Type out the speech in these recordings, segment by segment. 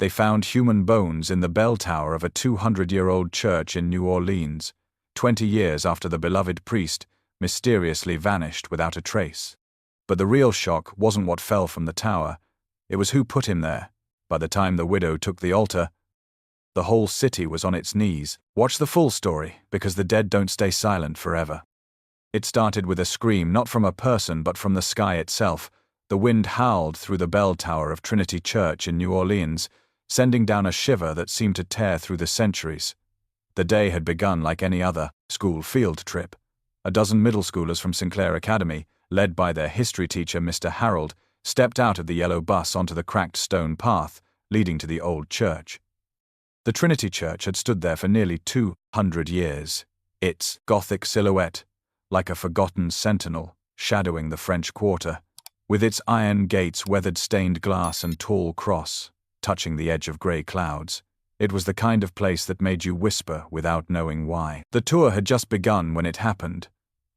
They found human bones in the bell tower of a 200-year-old church in New Orleans, 20 years after the beloved priest mysteriously vanished without a trace. But the real shock wasn't what fell from the tower, it was who put him there. By the time the widow took the altar, the whole city was on its knees. Watch the full story, because the dead don't stay silent forever. It started with a scream not from a person but from the sky itself. The wind howled through the bell tower of Trinity Church in New Orleans, sending down a shiver that seemed to tear through the centuries. The day had begun like any other school field trip. A dozen middle schoolers from Sinclair Academy, led by their history teacher Mr. Harold, stepped out of the yellow bus onto the cracked stone path leading to the old church. The Trinity Church had stood there for nearly 200 years, its Gothic silhouette like a forgotten sentinel shadowing the French Quarter, with its iron gates, weathered stained glass and tall cross touching the edge of grey clouds. It was the kind of place that made you whisper without knowing why. The tour had just begun when it happened.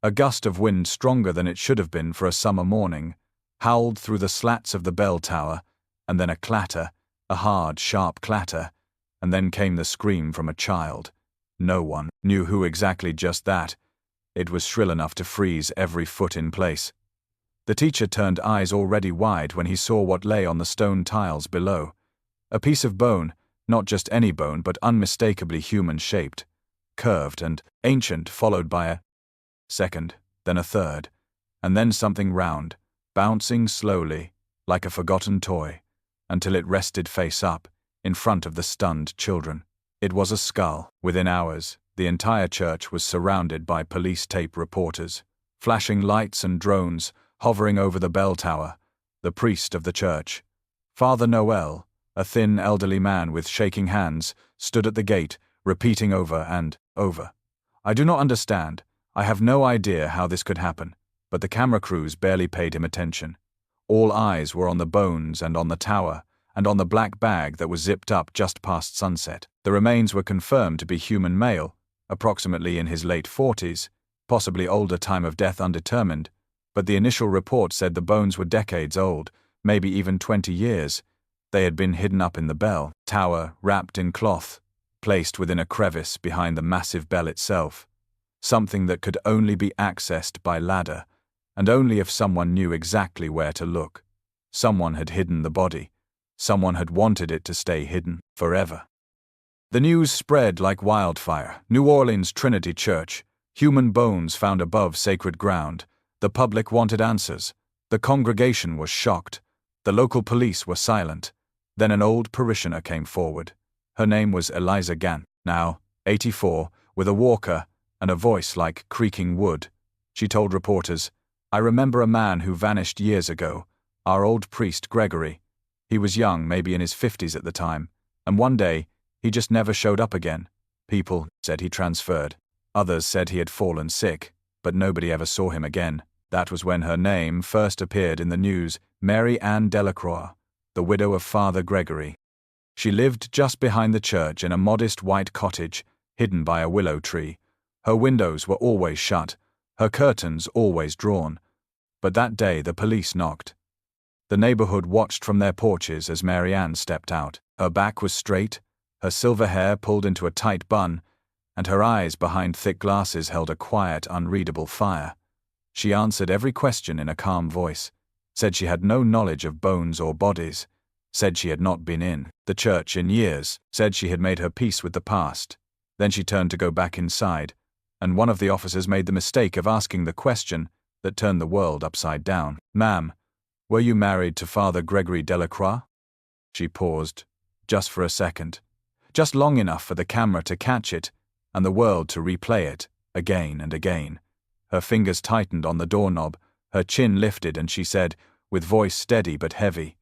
A gust of wind stronger than it should have been for a summer morning howled through the slats of the bell tower, and then a clatter, a hard, sharp clatter, and then came the scream from a child. No one knew who exactly, just that. It was shrill enough to freeze every foot in place. The teacher turned eyes already wide when he saw what lay on the stone tiles below. A piece of bone, not just any bone but unmistakably human-shaped, curved and ancient, followed by a second, then a third, and then something round, bouncing slowly, like a forgotten toy, until it rested face up, in front of the stunned children. It was a skull. Within hours, the entire church was surrounded by police tape reporters, flashing lights and drones hovering over the bell tower. The priest of the church, Father Noel, a thin elderly man with shaking hands, stood at the gate, repeating over and over, "I do not understand. I have no idea how this could happen." But the camera crews barely paid him attention. All eyes were on the bones and on the tower, and on the black bag that was zipped up just past sunset. The remains were confirmed to be human male, approximately in his late 40s, possibly older, time of death undetermined, but the initial report said the bones were decades old, maybe even 20 years. They had been hidden up in the bell tower, wrapped in cloth, placed within a crevice behind the massive bell itself, something that could only be accessed by ladder, and only if someone knew exactly where to look. Someone had hidden the body. Someone had wanted it to stay hidden forever. The news spread like wildfire. New Orleans Trinity Church, human bones found above sacred ground. The public wanted answers. The congregation was shocked. The local police were silent. Then an old parishioner came forward. Her name was Eliza Gant, now 84, with a walker and a voice like creaking wood. She told reporters, "I remember a man who vanished years ago, our old priest Gregory. He was young, maybe in his 50s at the time, and one day, he just never showed up again. People said he transferred. Others said he had fallen sick, but nobody ever saw him again." That was when her name first appeared in the news, Mary Ann Delacroix, the widow of Father Gregory. She lived just behind the church in a modest white cottage, hidden by a willow tree. Her windows were always shut, her curtains always drawn. But that day the police knocked. The neighborhood watched from their porches as Mary Ann stepped out. Her back was straight, her silver hair pulled into a tight bun, and her eyes behind thick glasses held a quiet, unreadable fire. She answered every question in a calm voice, said she had no knowledge of bones or bodies, said she had not been in the church in years, said she had made her peace with the past. Then she turned to go back inside, and one of the officers made the mistake of asking the question that turned the world upside down. "Ma'am, were you married to Father Gregory Delacroix?" She paused, just for a second, just long enough for the camera to catch it and the world to replay it, again and again. Her fingers tightened on the doorknob, her chin lifted, and she said, with voice steady but heavy,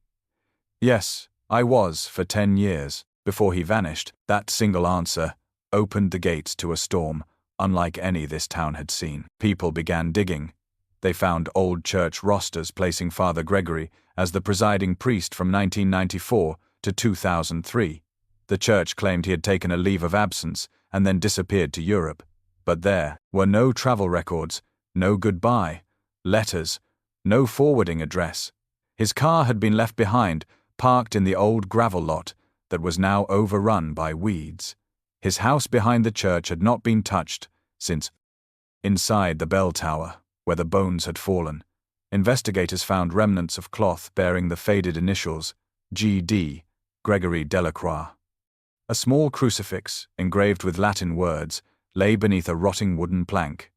"Yes, I was for 10 years, before he vanished." That single answer opened the gates to a storm, unlike any this town had seen. People began digging. They found old church rosters placing Father Gregory as the presiding priest from 1994 to 2003. The church claimed he had taken a leave of absence and then disappeared to Europe. But there were no travel records, no goodbye letters, no forwarding address. His car had been left behind, parked in the old gravel lot, that was now overrun by weeds. His house behind the church had not been touched since. Inside the bell tower, where the bones had fallen, investigators found remnants of cloth bearing the faded initials G.D. Gregory Delacroix. A small crucifix, engraved with Latin words, lay beneath a rotting wooden plank.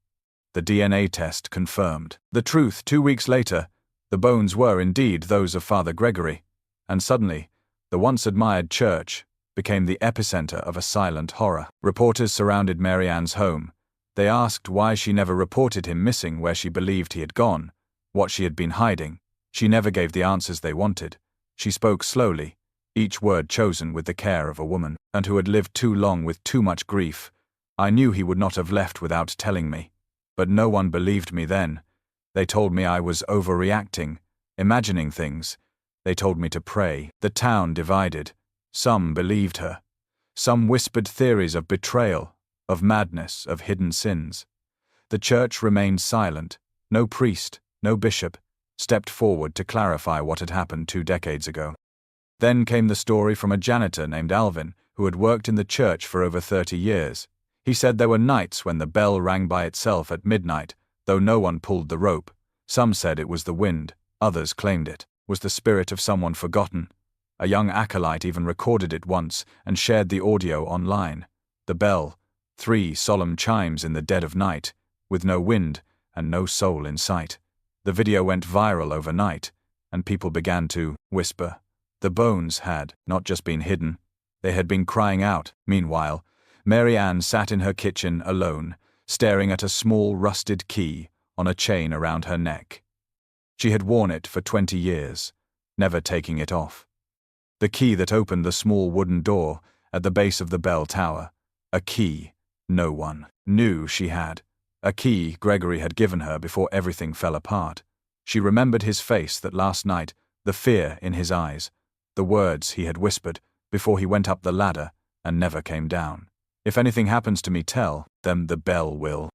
The DNA test confirmed the truth. 2 weeks later, the bones were indeed those of Father Gregory, and suddenly, the once admired church became the epicenter of a silent horror. Reporters surrounded Mary Ann's home. They asked why she never reported him missing where she believed he had gone, what she had been hiding. She never gave the answers they wanted. She spoke slowly, each word chosen with the care of a woman, and who had lived too long with too much grief. I knew he would not have left without telling me. But no one believed me then. They told me I was overreacting, imagining things. They told me to pray. The town divided. Some believed her. Some whispered theories of betrayal, of madness, of hidden sins. The church remained silent. No priest, no bishop, stepped forward to clarify what had happened 2 decades ago. Then came the story from a janitor named Alvin, who had worked in the church for over 30 years. He said there were nights when the bell rang by itself at midnight, though no one pulled the rope. Some said it was the wind, others claimed it was the spirit of someone forgotten. A young acolyte even recorded it once and shared the audio online. The bell, 3 solemn chimes in the dead of night, with no wind and no soul in sight. The video went viral overnight, and people began to whisper. The bones had not just been hidden, they had been crying out. Meanwhile, Mary Ann sat in her kitchen alone, staring at a small rusted key on a chain around her neck. She had worn it for 20 years, never taking it off. The key that opened the small wooden door at the base of the bell tower. A key no one knew she had. A key Gregory had given her before everything fell apart. She remembered his face that last night, the fear in his eyes, the words he had whispered before he went up the ladder and never came down. If anything happens to me, tell them the bell will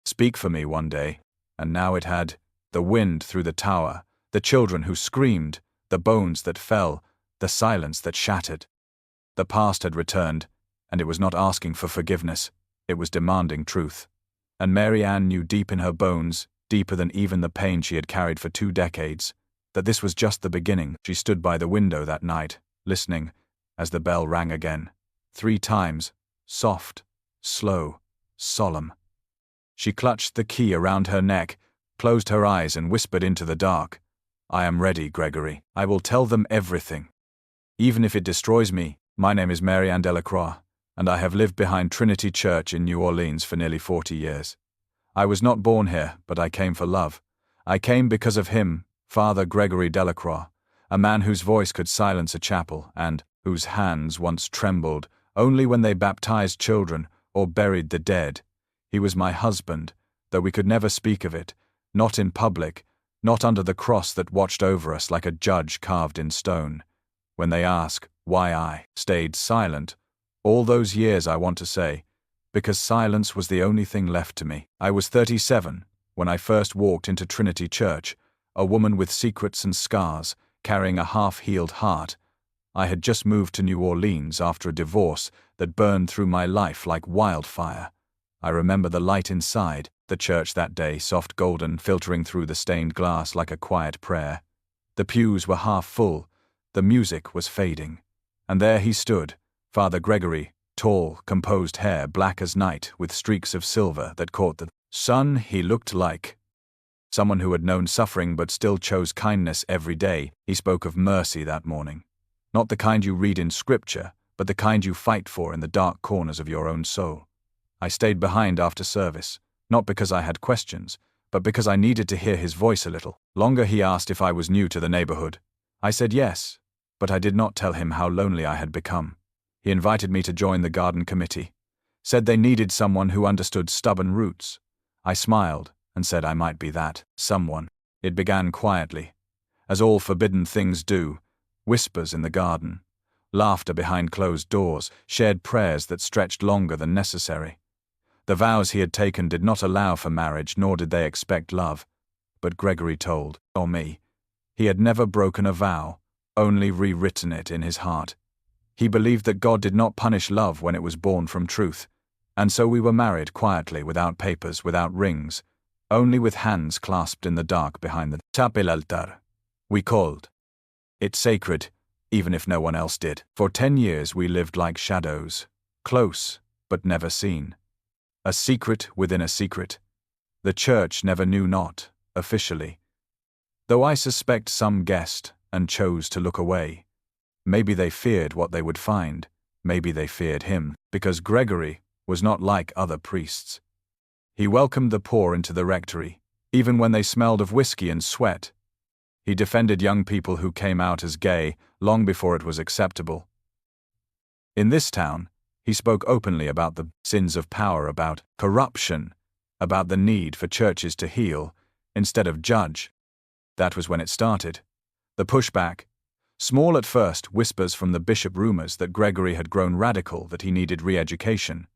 speak for me one day. And now it had. The wind through the tower, the children who screamed, the bones that fell, the silence that shattered. The past had returned, and it was not asking for forgiveness, it was demanding truth. And Mary Ann knew deep in her bones, deeper than even the pain she had carried for 2 decades, that this was just the beginning. She stood by the window that night, listening, as the bell rang again. 3 times. Soft, slow, solemn. She clutched the key around her neck, closed her eyes and whispered into the dark, I am ready, Gregory. I will tell them everything. Even if it destroys me. My name is Mary Ann Delacroix, and I have lived behind Trinity Church in New Orleans for nearly 40 years. I was not born here, but I came for love. I came because of him, Father Gregory Delacroix, a man whose voice could silence a chapel and whose hands once trembled only when they baptized children or buried the dead. He was my husband, though we could never speak of it, not in public, not under the cross that watched over us like a judge carved in stone. When they ask why I stayed silent, all those years I want to say, because silence was the only thing left to me. I was 37 when I first walked into Trinity Church, a woman with secrets and scars, carrying a half-healed heart. I had just moved to New Orleans after a divorce that burned through my life like wildfire. I remember the light inside, the church that day, soft golden, filtering through the stained glass like a quiet prayer. The pews were half full, the music was fading. And there he stood, Father Gregory, tall, composed hair, black as night, with streaks of silver that caught the sun. He looked like someone who had known suffering but still chose kindness every day. He spoke of mercy that morning. Not the kind you read in scripture, but the kind you fight for in the dark corners of your own soul. I stayed behind after service, not because I had questions, but because I needed to hear his voice a little longer. He asked if I was new to the neighborhood. I said yes, but I did not tell him how lonely I had become. He invited me to join the garden committee, said they needed someone who understood stubborn roots. I smiled and said I might be that someone. It began quietly, as all forbidden things do, whispers in the garden, laughter behind closed doors, shared prayers that stretched longer than necessary. The vows he had taken did not allow for marriage, nor did they expect love. But Gregory told, or me, he had never broken a vow, only rewritten it in his heart. He believed that God did not punish love when it was born from truth, and so we were married quietly, without papers, without rings, only with hands clasped in the dark behind the chapel altar. We called it sacred, even if no one else did. For 10 years we lived like shadows, close but never seen. A secret within a secret. The church never knew, not officially. Though I suspect some guessed and chose to look away. Maybe they feared what they would find, maybe they feared him, because Gregory was not like other priests. He welcomed the poor into the rectory, even when they smelled of whiskey and sweat. He defended young people who came out as gay long before it was acceptable. In this town, he spoke openly about the sins of power, about corruption, about the need for churches to heal instead of judge. That was when it started. The pushback. Small at first, whispers from the bishop, rumors that Gregory had grown radical, that he needed re-education.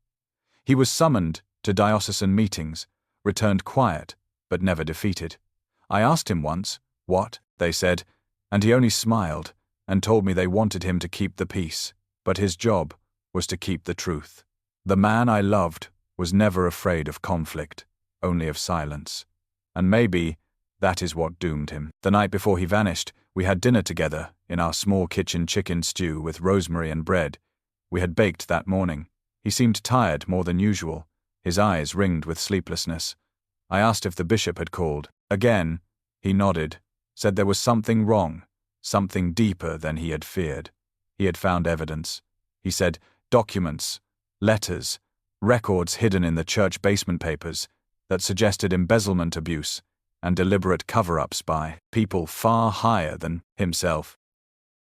He was summoned to diocesan meetings, returned quiet, but never defeated. I asked him once, what, they said, and he only smiled and told me they wanted him to keep the peace, but his job was to keep the truth. The man I loved was never afraid of conflict, only of silence. And maybe that is what doomed him. The night before he vanished, we had dinner together in our small kitchen, chicken stew with rosemary and bread. We had baked that morning. He seemed tired more than usual, his eyes ringed with sleeplessness. I asked if the bishop had called. Again, he nodded, said there was something wrong, something deeper than he had feared. He had found evidence. He said, documents, letters, records hidden in the church basement papers that suggested embezzlement, abuse, and deliberate cover-ups by people far higher than himself.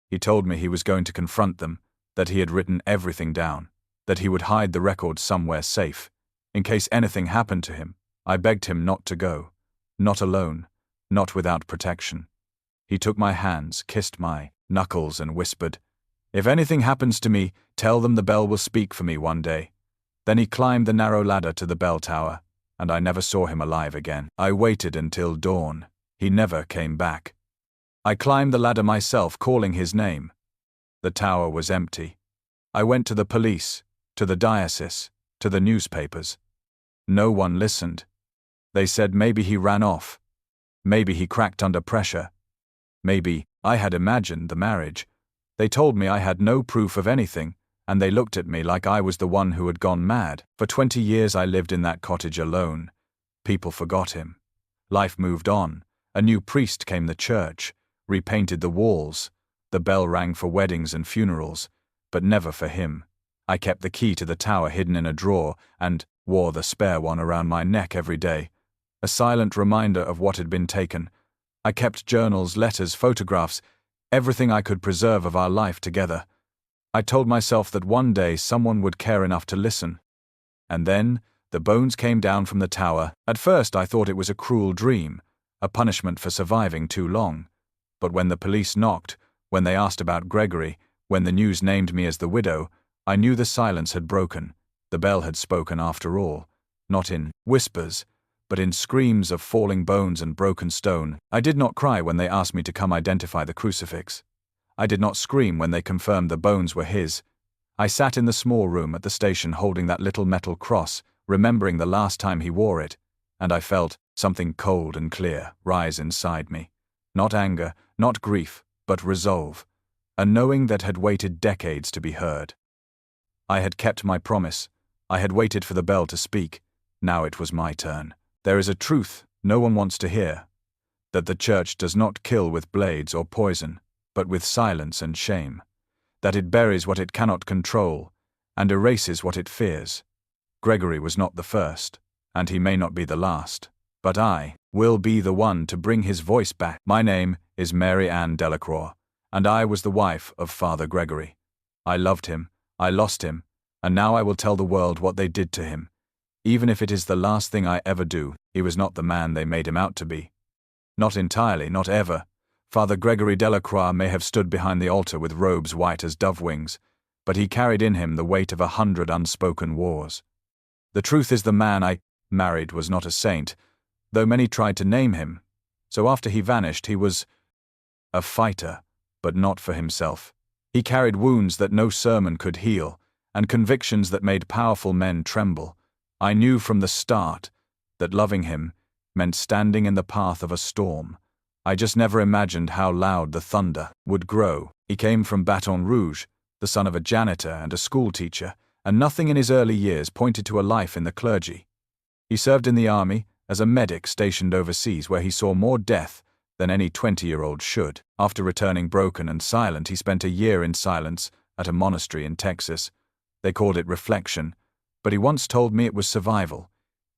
He told me he was going to confront them, that he had written everything down, that he would hide the records somewhere safe, in case anything happened to him. I begged him not to go, not alone, not without protection. He took my hands, kissed my knuckles, and whispered, "If anything happens to me, tell them the bell will speak for me one day." Then he climbed the narrow ladder to the bell tower, and I never saw him alive again. I waited until dawn. He never came back. I climbed the ladder myself, calling his name. The tower was empty. I went to the police, to the diocese, to the newspapers. No one listened. They said maybe he ran off. Maybe he cracked under pressure. Maybe I had imagined the marriage. They told me I had no proof of anything, and they looked at me like I was the one who had gone mad. For 20 years I lived in that cottage alone. People forgot him. Life moved on. A new priest came to the church, repainted the walls. The bell rang for weddings and funerals, but never for him. I kept the key to the tower hidden in a drawer and wore the spare one around my neck every day, a silent reminder of what had been taken. I kept journals, letters, photographs, everything I could preserve of our life together. I told myself that one day someone would care enough to listen. And then the bones came down from the tower. At first I thought it was a cruel dream, a punishment for surviving too long. But when the police knocked, when they asked about Gregory, when the news named me as the widow, I knew the silence had broken. The bell had spoken after all, not in whispers, but in screams of falling bones and broken stone. I did not cry when they asked me to come identify the crucifix. I did not scream when they confirmed the bones were his. I sat in the small room at the station holding that little metal cross, remembering the last time he wore it, and I felt something cold and clear rise inside me. Not anger, not grief, but resolve, a knowing that had waited decades to be heard. I had kept my promise. I had waited for the bell to speak. Now it was my turn. There is a truth no one wants to hear, that the church does not kill with blades or poison, but with silence and shame, that it buries what it cannot control and erases what it fears. Gregory was not the first, and he may not be the last, but I will be the one to bring his voice back. My name is Mary Ann Delacroix, and I was the wife of Father Gregory. I loved him, I lost him, and now I will tell the world what they did to him. Even if it is the last thing I ever do, he was not the man they made him out to be. Not entirely, not ever. Father Gregory Delacroix may have stood behind the altar with robes white as dove wings, but he carried in him the weight of 100 unspoken wars. The truth is the man I married was not a saint, though many tried to name him. So after he vanished, he was a fighter, but not for himself. He carried wounds that no sermon could heal, and convictions that made powerful men tremble. I knew from the start that loving him meant standing in the path of a storm. I just never imagined how loud the thunder would grow. He came from Baton Rouge, the son of a janitor and a schoolteacher, and nothing in his early years pointed to a life in the clergy. He served in the army as a medic stationed overseas, where he saw more death than any 20-year-old should. After returning broken and silent, he spent a year in silence at a monastery in Texas. They called it reflection, but he once told me it was survival.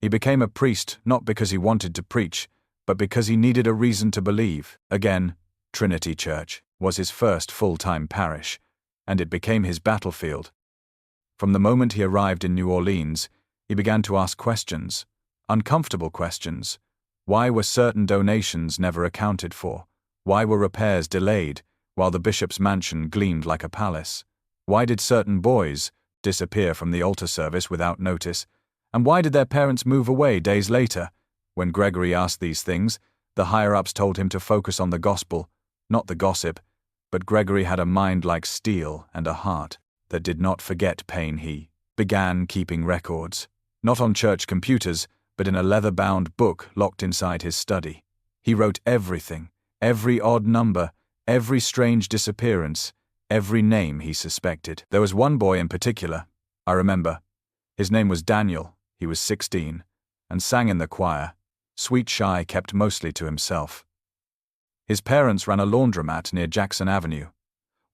He became a priest not because he wanted to preach, but because he needed a reason to believe. Again, Trinity Church was his first full-time parish, and it became his battlefield. From the moment he arrived in New Orleans, he began to ask questions, uncomfortable questions. Why were certain donations never accounted for? Why were repairs delayed while the bishop's mansion gleamed like a palace? Why did certain boys disappear from the altar service without notice? And why did their parents move away days later? When Gregory asked these things, the higher-ups told him to focus on the gospel, not the gossip, but Gregory had a mind like steel and a heart that did not forget pain. He began keeping records, not on church computers, but in a leather-bound book locked inside his study. He wrote everything, every odd number, every strange disappearance, every name he suspected. There was one boy in particular, I remember. His name was Daniel. He was 16, and sang in the choir. Sweet Shy kept mostly to himself. His parents ran a laundromat near Jackson Avenue.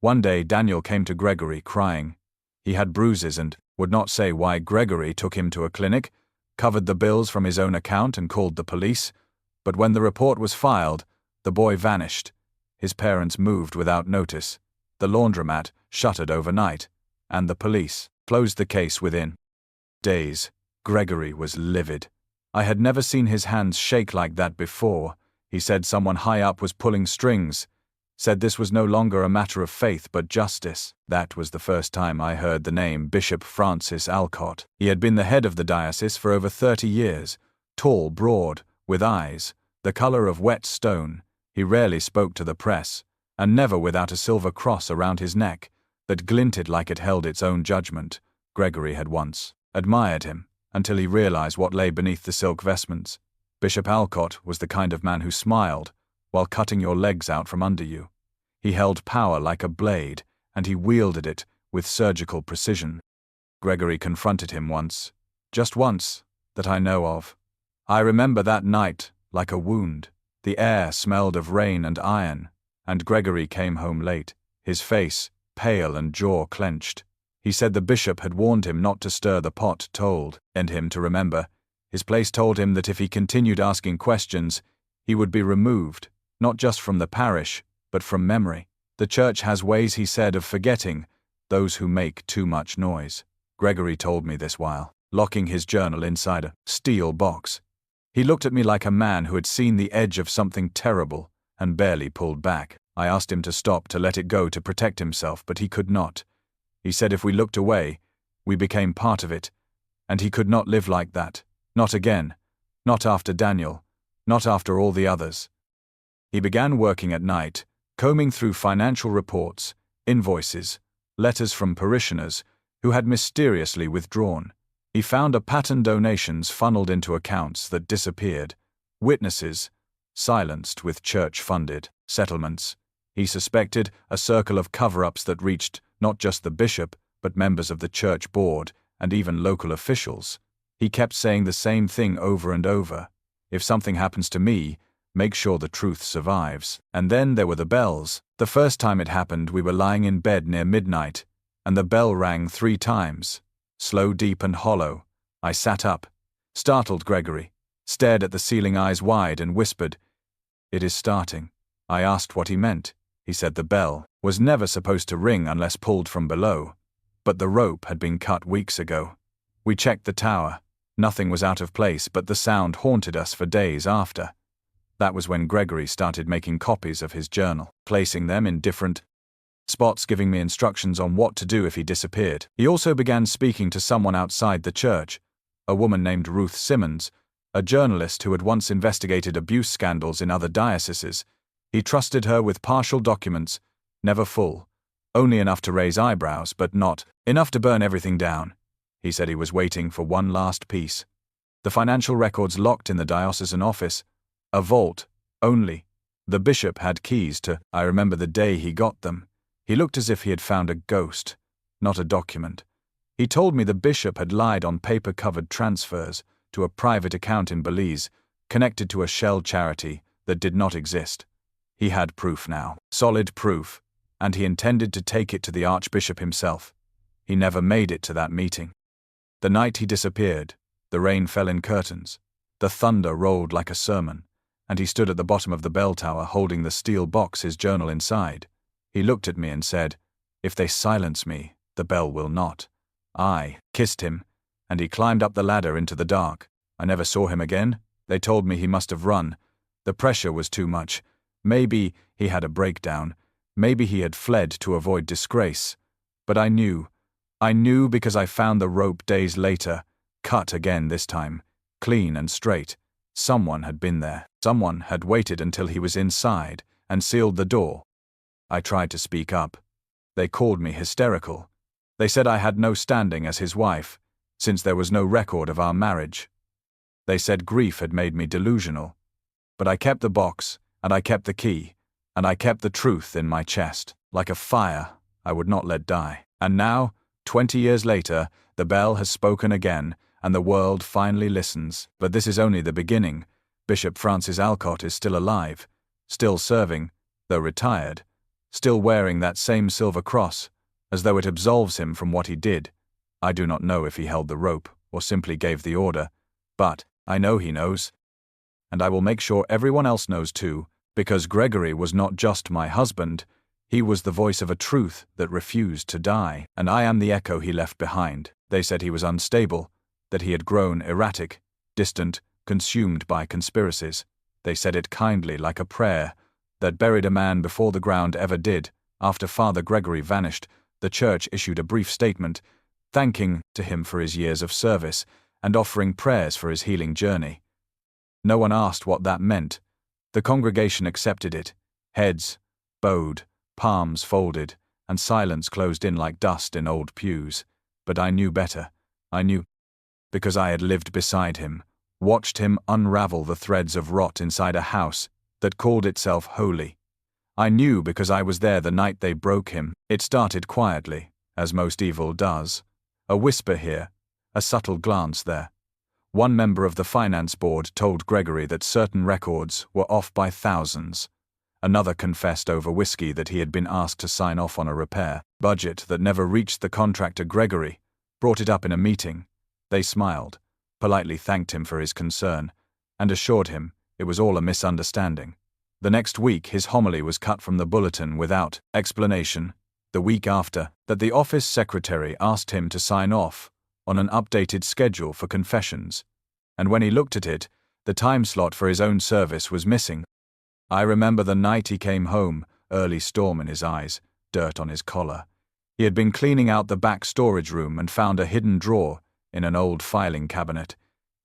One day Daniel came to Gregory crying. He had bruises and would not say why. Gregory took him to a clinic, covered the bills from his own account and called the police. But when the report was filed, the boy vanished. His parents moved without notice. The laundromat shuttered overnight, and the police closed the case within days. Gregory was livid. I had never seen his hands shake like that before. He said someone high up was pulling strings, said this was no longer a matter of faith but justice. That was the first time I heard the name Bishop Francis Alcott. He had been the head of the diocese for over 30 years, tall, broad, with eyes the color of wet stone. He rarely spoke to the press, and never without a silver cross around his neck that glinted like it held its own judgment. Gregory had once admired him, until he realized what lay beneath the silk vestments. Bishop Alcott was the kind of man who smiled while cutting your legs out from under you. He held power like a blade, and he wielded it with surgical precision. Gregory confronted him once, just once, that I know of. I remember that night like a wound. The air smelled of rain and iron, and Gregory came home late, his face pale and jaw clenched. He said the bishop had warned him not to stir the pot, told him to remember. His place told him that if he continued asking questions, he would be removed, not just from the parish, but from memory. The church has ways, he said, of forgetting those who make too much noise. Gregory told me this while locking his journal inside a steel box. He looked at me like a man who had seen the edge of something terrible and barely pulled back. I asked him to stop, to let it go, to protect himself, but he could not. He said if we looked away, we became part of it, and he could not live like that. Not again. Not after Daniel. Not after all the others. He began working at night, combing through financial reports, invoices, letters from parishioners who had mysteriously withdrawn. He found a pattern donations funneled into accounts that disappeared, witnesses silenced with church-funded settlements. He suspected a circle of cover-ups that reached not just the bishop, but members of the church board and even local officials. He kept saying the same thing over and over. If something happens to me, make sure the truth survives. And then there were the bells. The first time it happened, we were lying in bed near midnight, and the bell rang 3 times. Slow, deep, and hollow. I sat up, startled Gregory, stared at the ceiling eyes wide and whispered, "It is starting." I asked what he meant. He said the bell was never supposed to ring unless pulled from below, but the rope had been cut weeks ago. We checked the tower. Nothing was out of place, but the sound haunted us for days after. That was when Gregory started making copies of his journal, placing them in different spots, giving me instructions on what to do if he disappeared. He also began speaking to someone outside the church, a woman named Ruth Simmons, a journalist who had once investigated abuse scandals in other dioceses. He trusted her with partial documents, never full. Only enough to raise eyebrows, but not enough to burn everything down. He said he was waiting for one last piece. The financial records locked in the diocesan office. A vault, only. The bishop had keys to. I remember the day he got them. He looked as if he had found a ghost, not a document. He told me the bishop had lied on paper-covered transfers to a private account in Belize, connected to a shell charity that did not exist. He had proof now, solid proof, and he intended to take it to the archbishop himself. He never made it to that meeting. The night he disappeared, the rain fell in curtains, the thunder rolled like a sermon, and he stood at the bottom of the bell tower holding the steel box, his journal inside. He looked at me and said, "If they silence me, the bell will not." I kissed him, and he climbed up the ladder into the dark. I never saw him again. They told me he must have run. The pressure was too much. Maybe he had a breakdown. Maybe he had fled to avoid disgrace. But I knew because I found the rope days later, cut again this time, clean and straight. Someone had been there. Someone had waited until he was inside and sealed the door. I tried to speak up. They called me hysterical. They said I had no standing as his wife, since there was no record of our marriage. They said grief had made me delusional. But I kept the box, and I kept the key, and I kept the truth in my chest. Like a fire, I would not let die. And now, 20 years later, the bell has spoken again, and the world finally listens. But this is only the beginning. Bishop Francis Alcott is still alive, still serving, though retired, still wearing that same silver cross, as though it absolves him from what he did. I do not know if he held the rope, or simply gave the order, but I know he knows. And I will make sure everyone else knows too, because Gregory was not just my husband, he was the voice of a truth that refused to die, and I am the echo he left behind. They said he was unstable, that he had grown erratic, distant, consumed by conspiracies. They said it kindly, like a prayer, that buried a man before the ground ever did. After Father Gregory vanished, the church issued a brief statement, thanking to him for his years of service and offering prayers for his healing journey. No one asked what that meant. The congregation accepted it. Heads bowed, palms folded, and silence closed in like dust in old pews. But I knew better. I knew, because I had lived beside him, watched him unravel the threads of rot inside a house that called itself holy. I knew because I was there the night they broke him. It started quietly, as most evil does. A whisper here, a subtle glance there. One member of the finance board told Gregory that certain records were off by thousands. Another confessed over whiskey that he had been asked to sign off on a repair budget that never reached the contractor. Gregory brought it up in a meeting. They smiled, politely thanked him for his concern, and assured him it was all a misunderstanding. The next week his homily was cut from the bulletin without explanation. The week after, that the office secretary asked him to sign off on an updated schedule for confessions, and when he looked at it, the time slot for his own service was missing. I remember the night he came home, early storm in his eyes, dirt on his collar. He had been cleaning out the back storage room and found a hidden drawer in an old filing cabinet.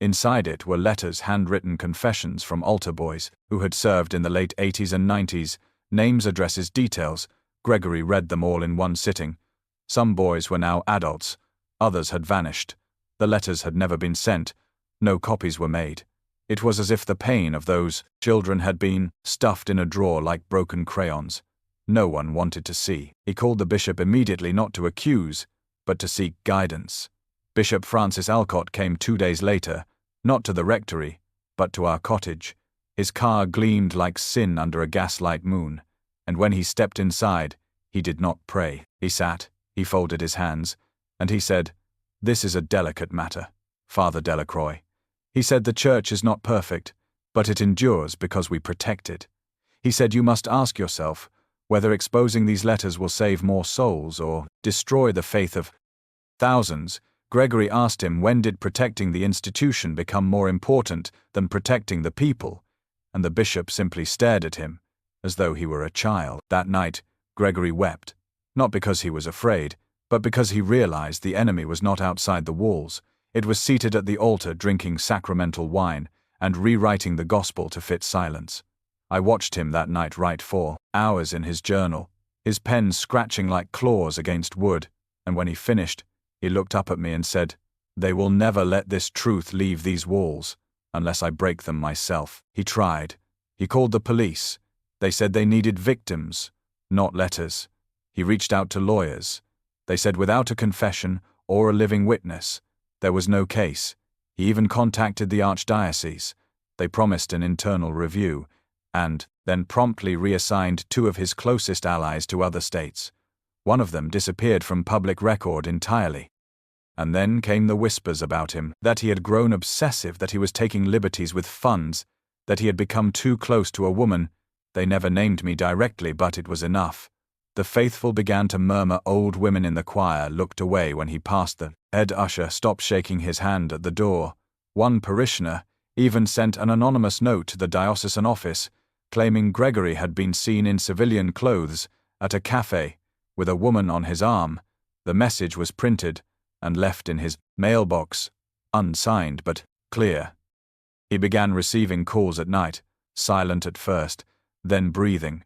Inside it were letters, handwritten confessions from altar boys who had served in the late 80s and 90s, names, addresses, details. Gregory read them all in one sitting. Some boys were now adults, others had vanished. The letters had never been sent, no copies were made. It was as if the pain of those children had been stuffed in a drawer like broken crayons. No one wanted to see. He called the bishop immediately, not to accuse, but to seek guidance. Bishop Francis Alcott came 2 days later, not to the rectory, but to our cottage. His car gleamed like sin under a gaslight moon, and when he stepped inside, he did not pray. He sat, he folded his hands, and he said, "This is a delicate matter, Father Delacroix." He said the church is not perfect, but it endures because we protect it. He said you must ask yourself whether exposing these letters will save more souls or destroy the faith of thousands. Gregory asked him, when did protecting the institution become more important than protecting the people? And the bishop simply stared at him, as though he were a child. That night, Gregory wept, not because he was afraid, but because he realized the enemy was not outside the walls. It was seated at the altar drinking sacramental wine and rewriting the gospel to fit silence. I watched him that night write 4 hours in his journal, his pen scratching like claws against wood, and when he finished, he looked up at me and said, "They will never let this truth leave these walls, unless I break them myself." He tried. He called the police. They said they needed victims, not letters. He reached out to lawyers. They said without a confession or a living witness, there was no case. He even contacted the archdiocese. They promised an internal review, and then promptly reassigned 2 of his closest allies to other states. One of them disappeared from public record entirely. And then came the whispers about him, that he had grown obsessive, that he was taking liberties with funds, that he had become too close to a woman. They never named me directly, but it was enough. The faithful began to murmur. Old women in the choir looked away when he passed the head usher, stopped shaking his hand at the door. One parishioner even sent an anonymous note to the diocesan office, claiming Gregory had been seen in civilian clothes at a cafe with a woman on his arm. The message was printed and left in his mailbox, unsigned but clear. He began receiving calls at night, silent at first, then breathing.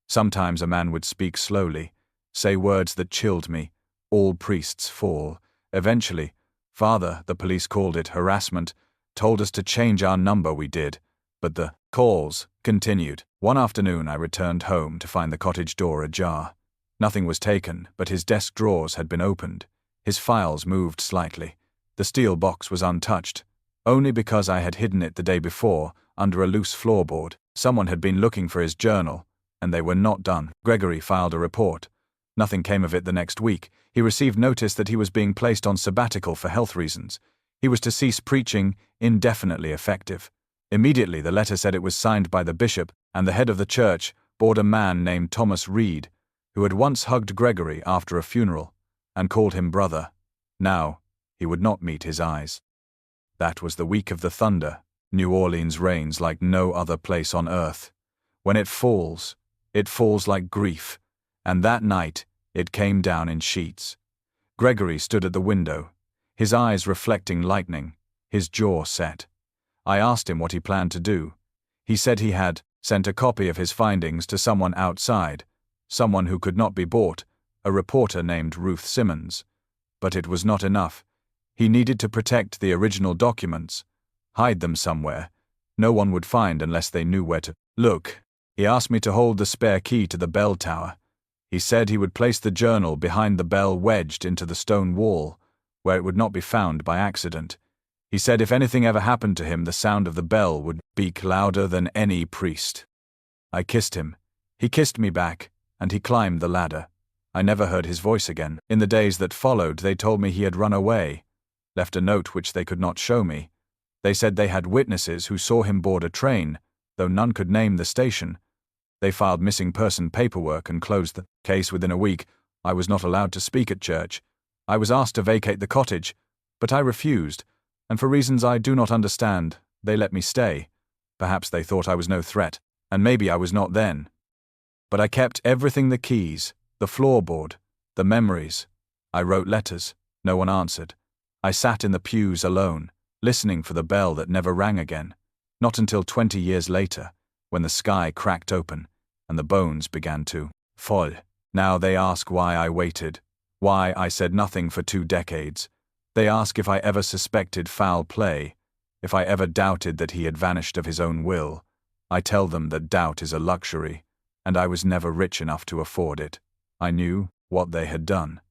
Sometimes a man would speak slowly, say words that chilled me. All priests fall. Eventually, "Father," the police called it, harassment, told us to change our number. We did, but the calls continued. One afternoon I returned home to find the cottage door ajar. Nothing was taken, but his desk drawers had been opened. His files moved slightly. The steel box was untouched, only because I had hidden it the day before under a loose floorboard. Someone had been looking for his journal, and they were not done. Gregory filed a report. Nothing came of it the next week. He received notice that he was being placed on sabbatical for health reasons. He was to cease preaching, indefinitely effective. Immediately the letter said it was signed by the bishop, and the head of the church bore a man named Thomas Reed, who had once hugged Gregory after a funeral and called him brother. Now he would not meet his eyes. That was the week of the thunder. New Orleans rains like no other place on earth. When it falls like grief, and that night it came down in sheets. Gregory stood at the window, his eyes reflecting lightning, his jaw set. I asked him what he planned to do. He said he had sent a copy of his findings to someone outside, someone who could not be bought, a reporter named Ruth Simmons. But it was not enough. He needed to protect the original documents, hide them somewhere. No one would find unless they knew where to look. He asked me to hold the spare key to the bell tower. He said he would place the journal behind the bell, wedged into the stone wall, where it would not be found by accident. He said if anything ever happened to him, the sound of the bell would beak louder than any priest. I kissed him. He kissed me back, and he climbed the ladder. I never heard his voice again. In the days that followed, they told me he had run away, left a note which they could not show me. They said they had witnesses who saw him board a train, though none could name the station. They filed missing person paperwork and closed the case within a week. I was not allowed to speak at church. I was asked to vacate the cottage, but I refused, and for reasons I do not understand, they let me stay. Perhaps they thought I was no threat, and maybe I was not then. But I kept everything: the keys, the floorboard, the memories. I wrote letters. No one answered. I sat in the pews alone, listening for the bell that never rang again. Not until 20 years later, when the sky cracked open and the bones began to fall. Now they ask why I waited, why I said nothing for 2 decades. They ask if I ever suspected foul play, if I ever doubted that he had vanished of his own will. I tell them that doubt is a luxury, and I was never rich enough to afford it. I knew what they had done,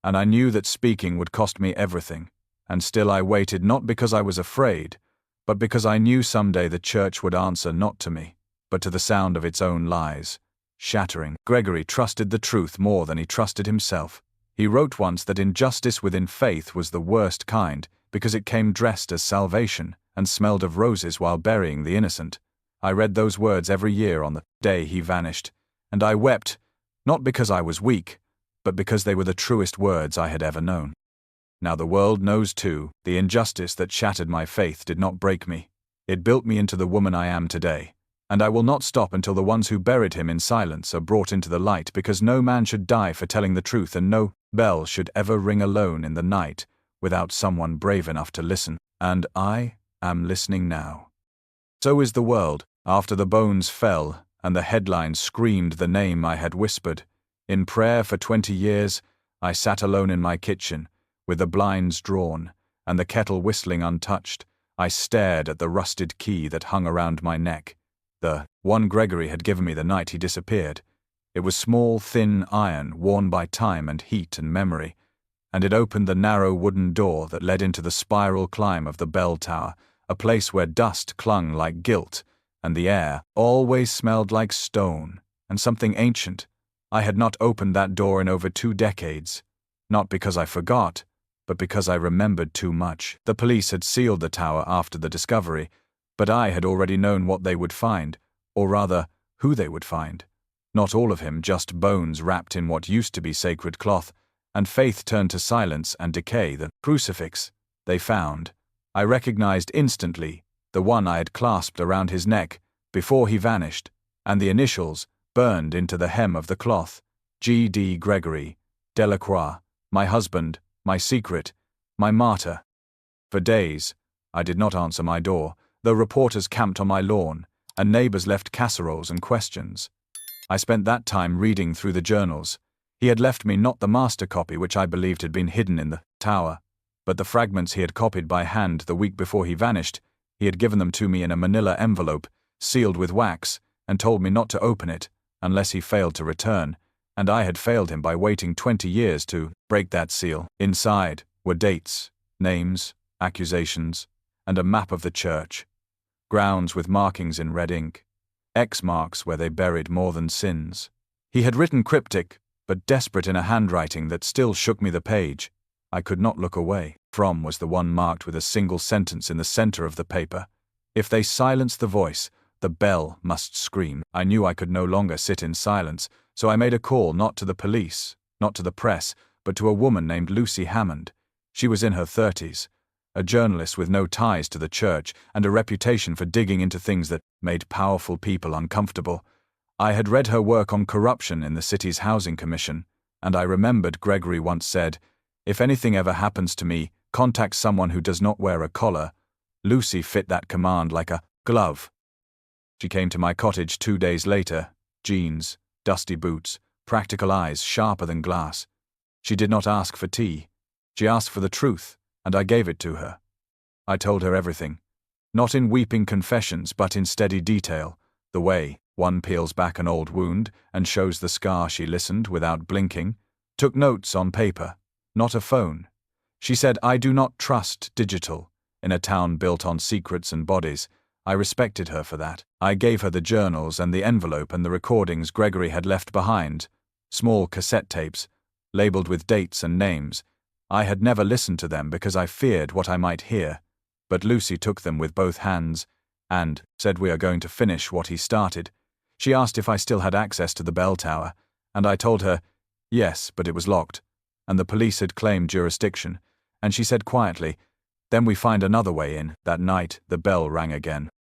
and I knew that speaking would cost me everything, and still I waited, not because I was afraid, but because I knew someday the church would answer not to me, but to the sound of its own lies, shattering. Gregory trusted the truth more than he trusted himself. He wrote once that injustice within faith was the worst kind, because it came dressed as salvation and smelled of roses while burying the innocent. I read those words every year on the day he vanished, and I wept, not because I was weak, but because they were the truest words I had ever known. Now the world knows too, the injustice that shattered my faith did not break me. It built me into the woman I am today. And I will not stop until the ones who buried him in silence are brought into the light, because no man should die for telling the truth, and no bell should ever ring alone in the night without someone brave enough to listen. And I am listening now. So is the world. After the bones fell and the headlines screamed the name I had whispered, In prayer for 20 years, I sat alone in my kitchen, with the blinds drawn, and the kettle whistling untouched. I stared at the rusted key that hung around my neck, the one Gregory had given me the night he disappeared. It was small, thin iron, worn by time and heat and memory, and it opened the narrow wooden door that led into the spiral climb of the bell tower, a place where dust clung like guilt, and the air always smelled like stone and something ancient. I had not opened that door in over 2 decades, not because I forgot, but because I remembered too much. The police had sealed the tower after the discovery, but I had already known what they would find, or rather, who they would find. Not all of him, just bones wrapped in what used to be sacred cloth, and faith turned to silence and decay. The crucifix they found, I recognized instantly, the one I had clasped around his neck before he vanished, and the initials burned into the hem of the cloth. G.D. Gregory, Delacroix, my husband, my secret, my martyr. For days, I did not answer my door, though reporters camped on my lawn, and neighbors left casseroles and questions. I spent that time reading through the journals. He had left me not the master copy which I believed had been hidden in the tower, but the fragments he had copied by hand the week before he vanished. He had given them to me in a manila envelope, sealed with wax, and told me not to open it unless he failed to return, and I had failed him by waiting 20 years to break that seal. Inside were dates, names, accusations, and a map of the church. Grounds with markings in red ink. X marks where they buried more than sins. He had written cryptic, but desperate in a handwriting that still shook me the page. I could not look away. From was the one marked with a single sentence in the center of the paper. If they silence the voice, the bell must scream. I knew I could no longer sit in silence, so I made a call not to the police, not to the press, but to a woman named Lucy Hammond. She was in her 30s, a journalist with no ties to the church and a reputation for digging into things that made powerful people uncomfortable. I had read her work on corruption in the city's housing commission, and I remembered Gregory once said, "If anything ever happens to me, contact someone who does not wear a collar." Lucy fit that command like a glove. She came to my cottage 2 days later, jeans, dusty boots, practical eyes sharper than glass. She did not ask for tea. She asked for the truth, and I gave it to her. I told her everything, not in weeping confessions but in steady detail, the way one peels back an old wound and shows the scar. She listened without blinking, took notes on paper, not a phone. She said, "I do not trust digital. In a town built on secrets and bodies." I respected her for that. I gave her the journals and the envelope and the recordings Gregory had left behind, small cassette tapes, labeled with dates and names. I had never listened to them because I feared what I might hear, but Lucy took them with both hands and said, "We are going to finish what he started." She asked if I still had access to the bell tower, and I told her, yes, but it was locked, and the police had claimed jurisdiction, and she said quietly, "Then we find another way in." That night, the bell rang again.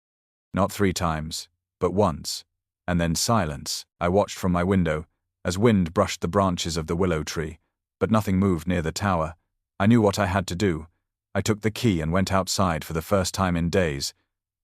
Not 3 times, but once, and then silence. I watched from my window, as wind brushed the branches of the willow tree, but nothing moved near the tower. I knew what I had to do. I took the key and went outside for the first time in days.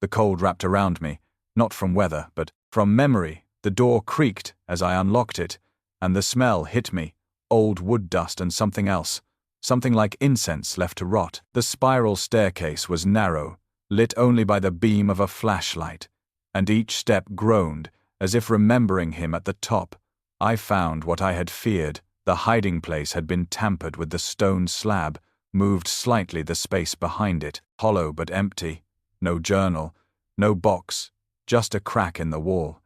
The cold wrapped around me, not from weather, but from memory. The door creaked as I unlocked it, and the smell hit me, old wood dust and something else, something like incense left to rot. The spiral staircase was narrow, lit only by the beam of a flashlight, and each step groaned, as if remembering him at the top. I found what I had feared. The hiding place had been tampered with. The stone slab moved slightly, the space behind it, hollow but empty. No journal, no box, just a crack in the wall,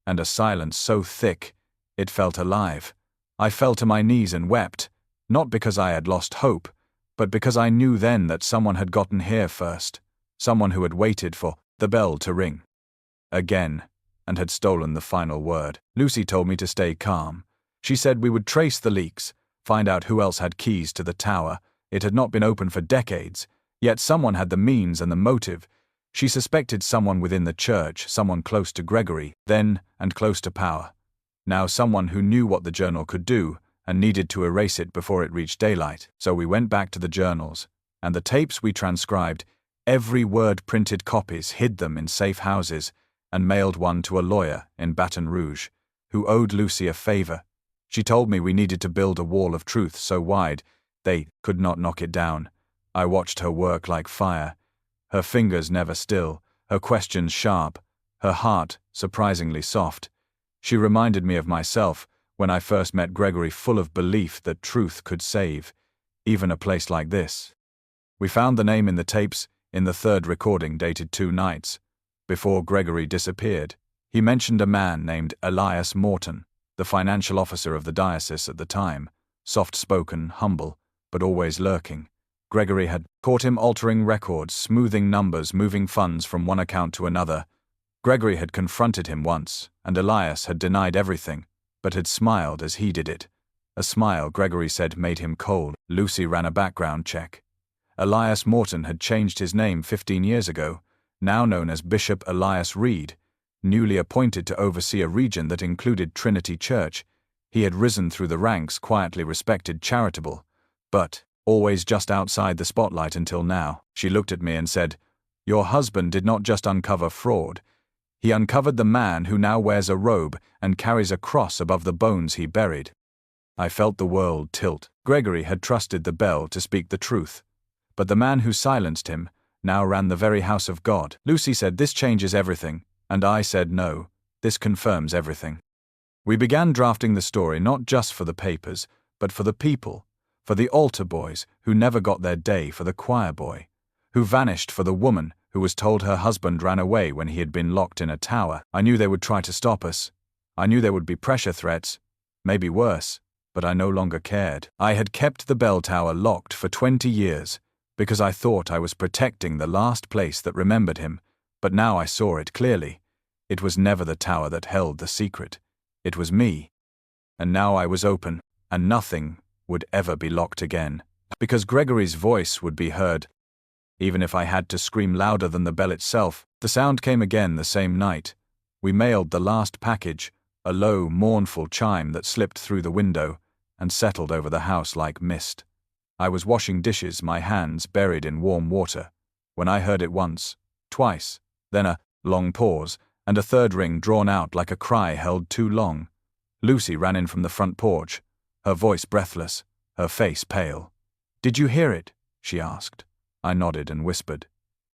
and a silence so thick it felt alive. I fell to my knees and wept, not because I had lost hope, but because I knew then that someone had gotten here first. Someone who had waited for the bell to ring again and had stolen the final word. Lucy told me to stay calm. She said we would trace the leaks, find out who else had keys to the tower. It had not been open for decades, yet someone had the means and the motive. She suspected someone within the church, someone close to Gregory, then, and close to power. Now someone who knew what the journal could do and needed to erase it before it reached daylight. So we went back to the journals, and the tapes we transcribed. Every word printed copies, hid them in safe houses, and mailed one to a lawyer in Baton Rouge, who owed Lucy a favor. She told me we needed to build a wall of truth so wide they could not knock it down. I watched her work like fire, her fingers never still, her questions sharp, her heart surprisingly soft. She reminded me of myself when I first met Gregory, full of belief that truth could save, even a place like this. We found the name in the tapes in the third recording, dated 2 nights before Gregory disappeared. He mentioned a man named Elias Morton, the financial officer of the diocese at the time, soft-spoken, humble, but always lurking. Gregory had caught him altering records, smoothing numbers, moving funds from one account to another. Gregory had confronted him once, and Elias had denied everything, but had smiled as he did it. A smile, Gregory said, made him cold. Lucy ran a background check. Elias Morton had changed his name 15 years ago, now known as Bishop Elias Reed. Newly appointed to oversee a region that included Trinity Church, he had risen through the ranks, quietly respected, charitable, but always just outside the spotlight until now. She looked at me and said, "Your husband did not just uncover fraud. He uncovered the man who now wears a robe and carries a cross above the bones he buried." I felt the world tilt. Gregory had trusted the bell to speak the truth, but the man who silenced him now ran the very house of God. Lucy said, "This changes everything," and I said, "No, this confirms everything." We began drafting the story not just for the papers, but for the people, for the altar boys who never got their day, for the choir boy who vanished, for the woman who was told her husband ran away when he had been locked in a tower. I knew they would try to stop us. I knew there would be pressure threats, maybe worse, but I no longer cared. I had kept the bell tower locked for 20 years because I thought I was protecting the last place that remembered him, but now I saw it clearly. It was never the tower that held the secret. It was me. And now I was open, and nothing would ever be locked again, because Gregory's voice would be heard. Even if I had to scream louder than the bell itself, the sound came again the same night. We mailed the last package, a low, mournful chime that slipped through the window and settled over the house like mist. I was washing dishes, my hands buried in warm water, when I heard it once, twice, then a long pause, and a third ring drawn out like a cry held too long. Lucy ran in from the front porch, her voice breathless, her face pale. "Did you hear it?" she asked. I nodded and whispered.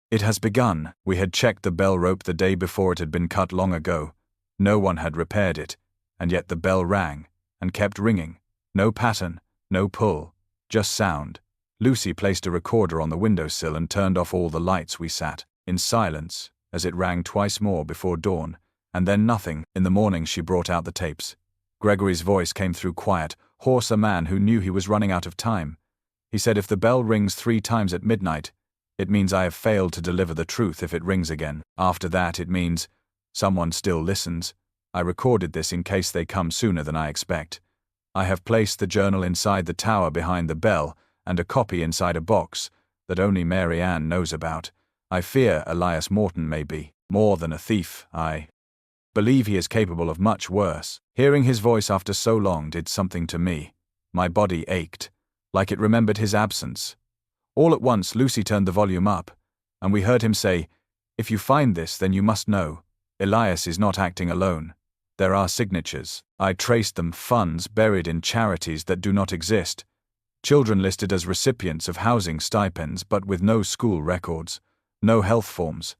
"It has begun." We had checked the bell rope the day before it had been cut long ago. No one had repaired it, and yet the bell rang, and kept ringing. No pattern, no pull, just sound. Lucy placed a recorder on the windowsill and turned off all the lights. We sat in silence as it rang twice more before dawn, and then nothing. In the morning she brought out the tapes. Gregory's voice came through quiet, hoarse, a man who knew he was running out of time. He said, "If the bell rings 3 times at midnight, it means I have failed to deliver the truth. If it rings again, after that, it means someone still listens. I recorded this in case they come sooner than I expect. I have placed the journal inside the tower behind the bell, and a copy inside a box that only Mary Ann knows about. I fear Elias Morton may be more than a thief. I believe he is capable of much worse." Hearing his voice after so long did something to me. My body ached, like it remembered his absence. All at once Lucy turned the volume up, and we heard him say, "If you find this, then you must know. Elias is not acting alone. There are signatures." I traced them, funds buried in charities that do not exist, children listed as recipients of housing stipends but with no school records, no health forms.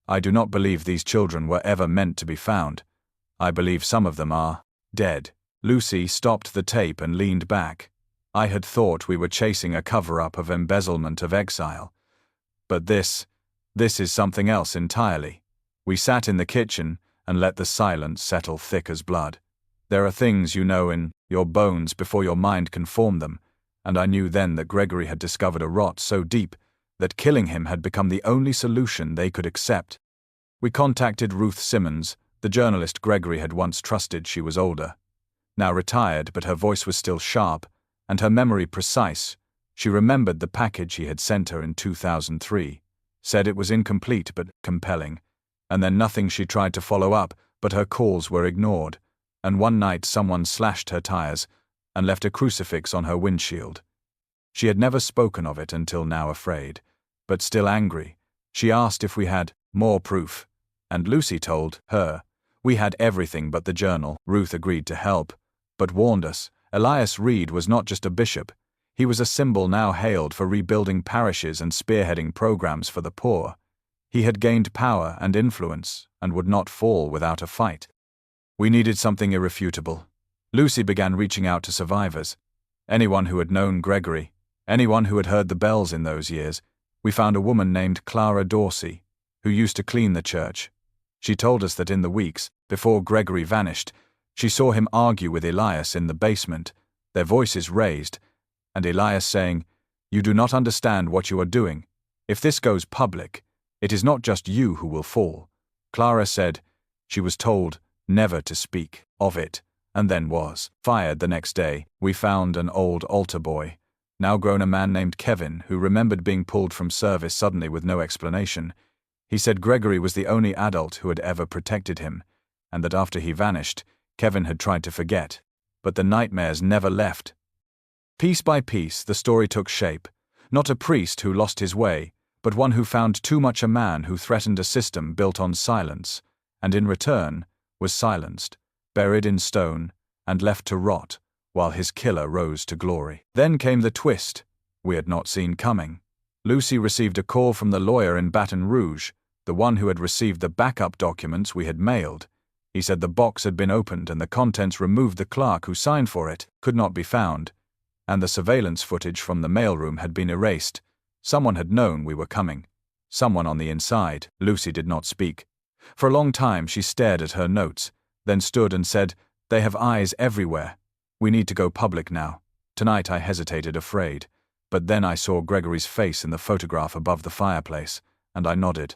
I do not believe these children were ever meant to be found. I believe some of them are dead. Lucy stopped the tape and leaned back. I had thought we were chasing a cover-up of embezzlement of exile. But this is something else entirely. We sat in the kitchen and let the silence settle thick as blood. There are things you know in your bones before your mind can form them, and I knew then that Gregory had discovered a rot so deep that killing him had become the only solution they could accept. We contacted Ruth Simmons, the journalist Gregory had once trusted. She was older, now retired, but her voice was still sharp, and her memory precise. She remembered the package he had sent her in 2003, said it was incomplete but compelling, and then nothing. She tried to follow up, but her calls were ignored, and one night someone slashed her tires and left a crucifix on her windshield. She had never spoken of it until now, afraid, but still angry. She asked if we had more proof, and Lucy told her we had everything but the journal. Ruth agreed to help. but warned us. Elias Reed was not just a bishop. He was a symbol now hailed for rebuilding parishes and spearheading programs for the poor. He had gained power and influence and would not fall without a fight. We needed something irrefutable. Lucy began reaching out to survivors. Anyone who had known Gregory, anyone who had heard the bells in those years. We found a woman named Clara Dorsey, who used to clean the church. She told us that in the weeks before Gregory vanished, she saw him argue with Elias in the basement, their voices raised, and Elias saying, "You do not understand what you are doing. If this goes public, it is not just you who will fall." Clara said she was told never to speak of it, and then was fired the next day. We found an old altar boy, now grown, a man named Kevin, who remembered being pulled from service suddenly with no explanation. He said Gregory was the only adult who had ever protected him, and that after he vanished, Kevin had tried to forget, but the nightmares never left. Piece by piece, the story took shape. Not a priest who lost his way, but one who found too much a man who threatened a system built on silence, and in return was silenced, buried in stone, and left to rot, while his killer rose to glory. Then came the twist we had not seen coming. Lucy received a call from the lawyer in Baton Rouge, the one who had received the backup documents we had mailed. He said the box had been opened and the contents removed. The clerk who signed for it could not be found, and the surveillance footage from the mailroom had been erased. Someone had known we were coming. Someone on the inside. Lucy did not speak. For a long time she stared at her notes, then stood and said, "They have eyes everywhere. We need to go public now." Tonight I hesitated, afraid, but then I saw Gregory's face in the photograph above the fireplace, and I nodded.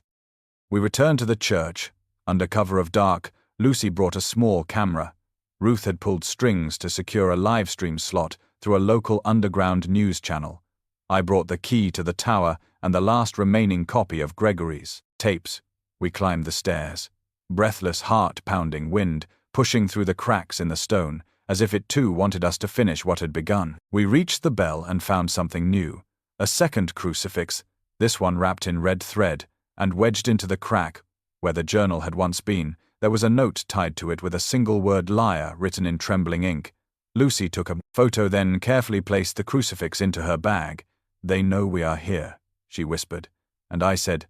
We returned to the church. Under cover of dark, Lucy brought a small camera. Ruth had pulled strings to secure a live stream slot through a local underground news channel. I brought the key to the tower and the last remaining copy of Gregory's tapes. We climbed the stairs. Breathless, heart-pounding wind pushing through the cracks in the stone, as if it too wanted us to finish what had begun. We reached the bell and found something new. A second crucifix, this one wrapped in red thread, and wedged into the crack where the journal had once been, there was a note tied to it with a single word, "liar," written in trembling ink. Lucy took a photo, then carefully placed the crucifix into her bag. "They know we are here," she whispered, and I said,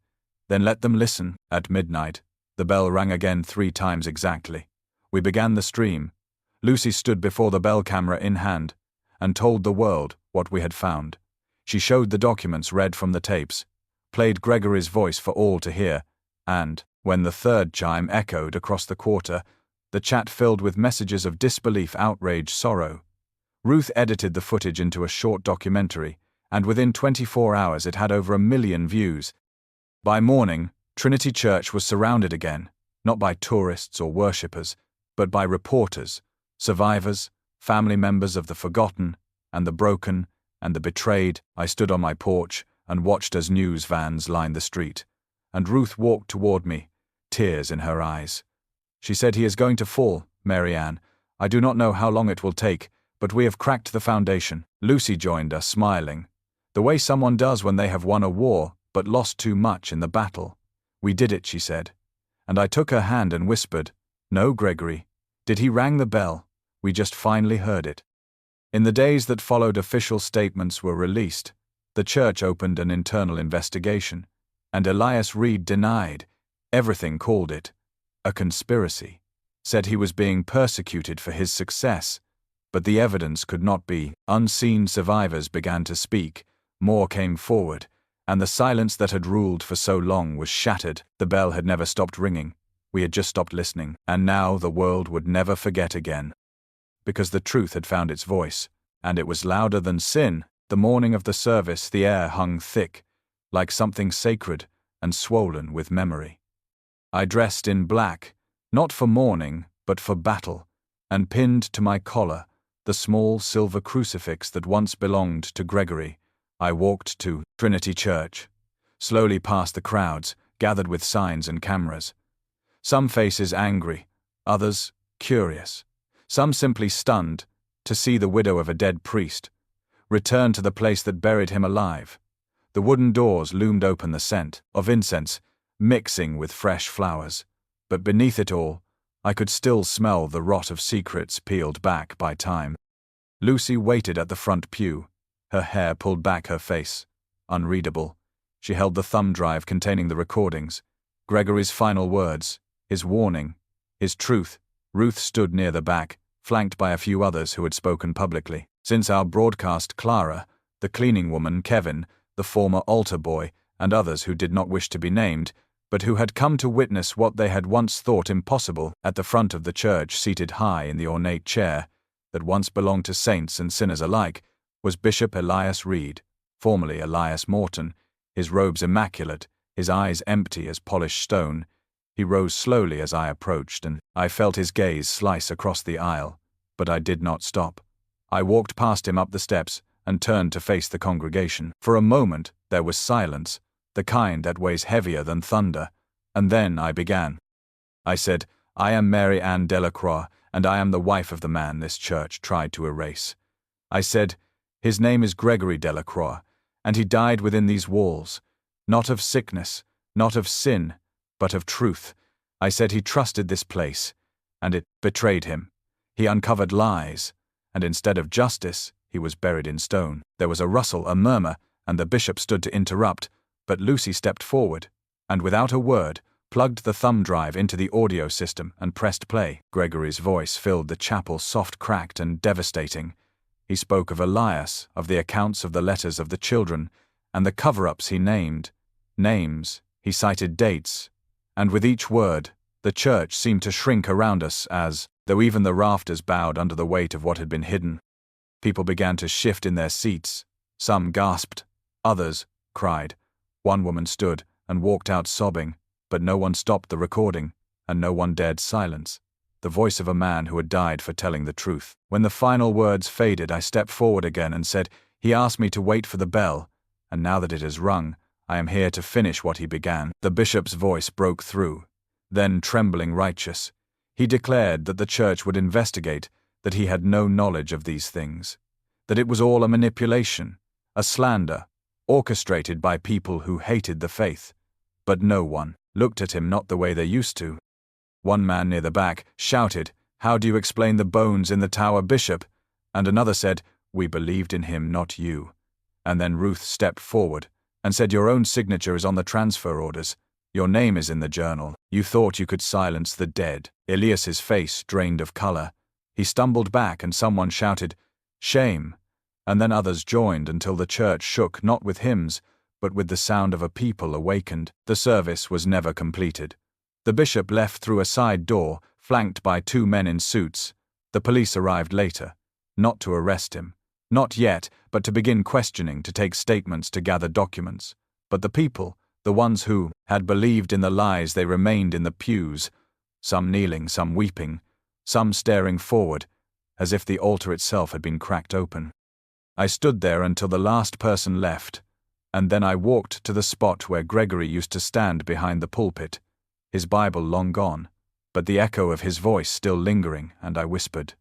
"Then let them listen." At midnight, the bell rang again 3 times exactly. We began the stream. Lucy stood before the bell camera in hand and told the world what we had found. She showed the documents read from the tapes, played Gregory's voice for all to hear, and, when the third chime echoed across the quarter, the chat filled with messages of disbelief, outrage, sorrow. Ruth edited the footage into a short documentary, and within 24 hours it had over 1 million views. By morning, Trinity Church was surrounded again, not by tourists or worshippers, but by reporters, survivors, family members of the forgotten, and the broken, and the betrayed. I stood on my porch and watched as news vans lined the street, and Ruth walked toward me, tears in her eyes. She said, "He is going to fall, Mary Ann. I do not know how long it will take, but we have cracked the foundation." Lucy joined us, smiling, the way someone does when they have won a war but lost too much in the battle. "We did it," she said, and I took her hand and whispered, "No, Gregory. Did he ring the bell? We just finally heard it." In the days that followed, official statements were released. The church opened an internal investigation, and Elias Reed denied everything, called it a conspiracy, said he was being persecuted for his success, but the evidence could not be. Unseen survivors began to speak, more came forward, and the silence that had ruled for so long was shattered. The bell had never stopped ringing. We had just stopped listening, and now the world would never forget again. Because the truth had found its voice, and it was louder than sin. The morning of the service, the air hung thick, like something sacred and swollen with memory. I dressed in black, not for mourning, but for battle, and pinned to my collar the small silver crucifix that once belonged to Gregory. I walked to Trinity Church, slowly past the crowds, gathered with signs and cameras. Some faces angry, others curious, some simply stunned to see the widow of a dead priest return to the place that buried him alive. The wooden doors loomed open, the scent of incense mixing with fresh flowers, but beneath it all, I could still smell the rot of secrets peeled back by time. Lucy waited at the front pew, her hair pulled back her face. Unreadable. She held the thumb drive containing the recordings. Gregory's final words, his warning, his truth. Ruth stood near the back, flanked by a few others who had spoken publicly. Since our broadcast, Clara, the cleaning woman, Kevin, the former altar boy, and others who did not wish to be named, but who had come to witness what they had once thought impossible. At the front of the church, seated high in the ornate chair that once belonged to saints and sinners alike, was Bishop Elias Reed, formerly Elias Morton, his robes immaculate, his eyes empty as polished stone. He rose slowly as I approached, and I felt his gaze slice across the aisle, but I did not stop. I walked past him up the steps and turned to face the congregation. For a moment there was silence, the kind that weighs heavier than thunder, and then I began. I said, "I am Mary Ann Delacroix, and I am the wife of the man this church tried to erase." I said, "His name is Gregory Delacroix, and he died within these walls, not of sickness, not of sin, but of truth." I said he trusted this place, and it betrayed him. He uncovered lies, and instead of justice, he was buried in stone. There was a rustle, a murmur, and the bishop stood to interrupt, but Lucy stepped forward, and without a word, plugged the thumb drive into the audio system and pressed play. Gregory's voice filled the chapel, soft, cracked, and devastating. He spoke of Elias, of the accounts of the letters of the children, and the cover-ups he named. Names, he cited dates, and with each word, the church seemed to shrink around us as, though even the rafters bowed under the weight of what had been hidden. People began to shift in their seats. Some gasped, others cried. One woman stood and walked out sobbing, but no one stopped the recording, and no one dared silence the voice of a man who had died for telling the truth. When the final words faded, I stepped forward again and said, "He asked me to wait for the bell, and now that it has rung, I am here to finish what he began." The bishop's voice broke through. Then, trembling righteous, he declared that the church would investigate, that he had no knowledge of these things, that it was all a manipulation, a slander, orchestrated by people who hated the faith. But no one looked at him not the way they used to. One man near the back shouted, "How do you explain the bones in the tower, Bishop?" And another said, "We believed in him, not you." And then Ruth stepped forward and said, "Your own signature is on the transfer orders. Your name is in the journal. You thought you could silence the dead." Elias's face drained of color. He stumbled back and someone shouted, "Shame!" And then others joined until the church shook not with hymns, but with the sound of a people awakened. The service was never completed. The bishop left through a side door, flanked by two men in suits. The police arrived later, not to arrest him, not yet, but to begin questioning, to take statements, to gather documents. But the people, the ones who had believed in the lies, they remained in the pews, some kneeling, some weeping, some staring forward, as if the altar itself had been cracked open. I stood there until the last person left, and then I walked to the spot where Gregory used to stand behind the pulpit, his Bible long gone, but the echo of his voice still lingering, and I whispered,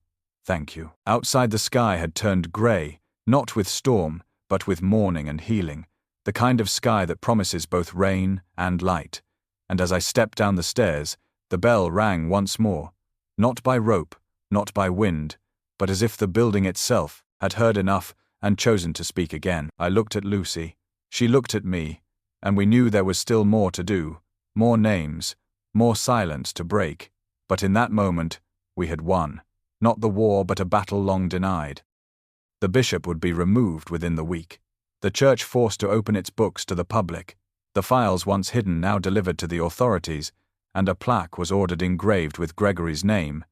"Thank you." Outside the sky had turned grey, not with storm, but with morning and healing, the kind of sky that promises both rain and light. And as I stepped down the stairs, the bell rang once more, not by rope, not by wind, but as if the building itself had heard enough and chosen to speak again. I looked at Lucy, she looked at me, and we knew there was still more to do, more names, more silence to break. But in that moment, we had won, not the war but a battle long denied. The bishop would be removed within the week, the church forced to open its books to the public, the files once hidden now delivered to the authorities, and a plaque was ordered engraved with Gregory's name,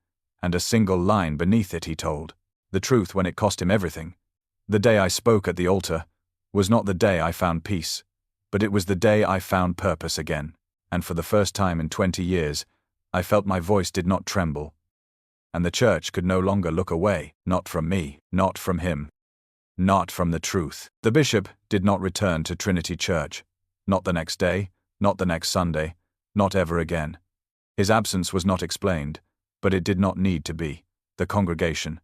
and a single line beneath it, he told the truth when it cost him everything. The day I spoke at the altar was not the day I found peace, but it was the day I found purpose again, and for the first time in 20 years, I felt my voice did not tremble, and the church could no longer look away, not from me, not from him, not from the truth. The bishop did not return to Trinity Church, not the next day, not the next Sunday, not ever again. His absence was not explained, but it did not need to be. The congregation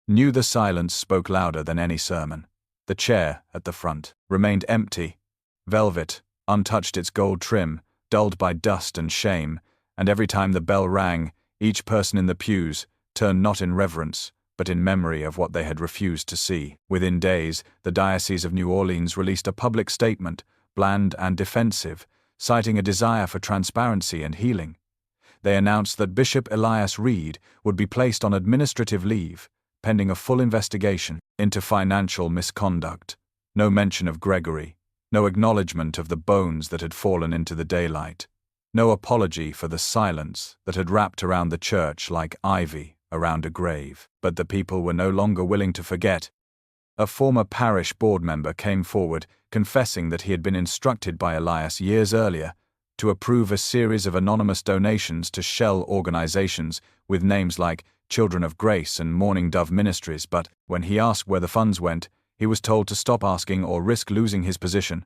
knew the silence spoke louder than any sermon. The chair at the front remained empty, velvet, untouched its gold trim, dulled by dust and shame, and every time the bell rang, Each person in the pews turned not in reverence, but in memory of what they had refused to see. Within days, the Diocese of New Orleans released a public statement, bland and defensive, citing a desire for transparency and healing. They announced that Bishop Elias Reed would be placed on administrative leave, pending a full investigation into financial misconduct. No mention of Gregory, no acknowledgement of the bones that had fallen into the daylight, no apology for the silence that had wrapped around the church like ivy around a grave. But the people were no longer willing to forget. A former parish board member came forward, confessing that he had been instructed by Elias years earlier to approve a series of anonymous donations to shell organizations with names like Children of Grace and Morning Dove Ministries, but when he asked where the funds went, he was told to stop asking or risk losing his position.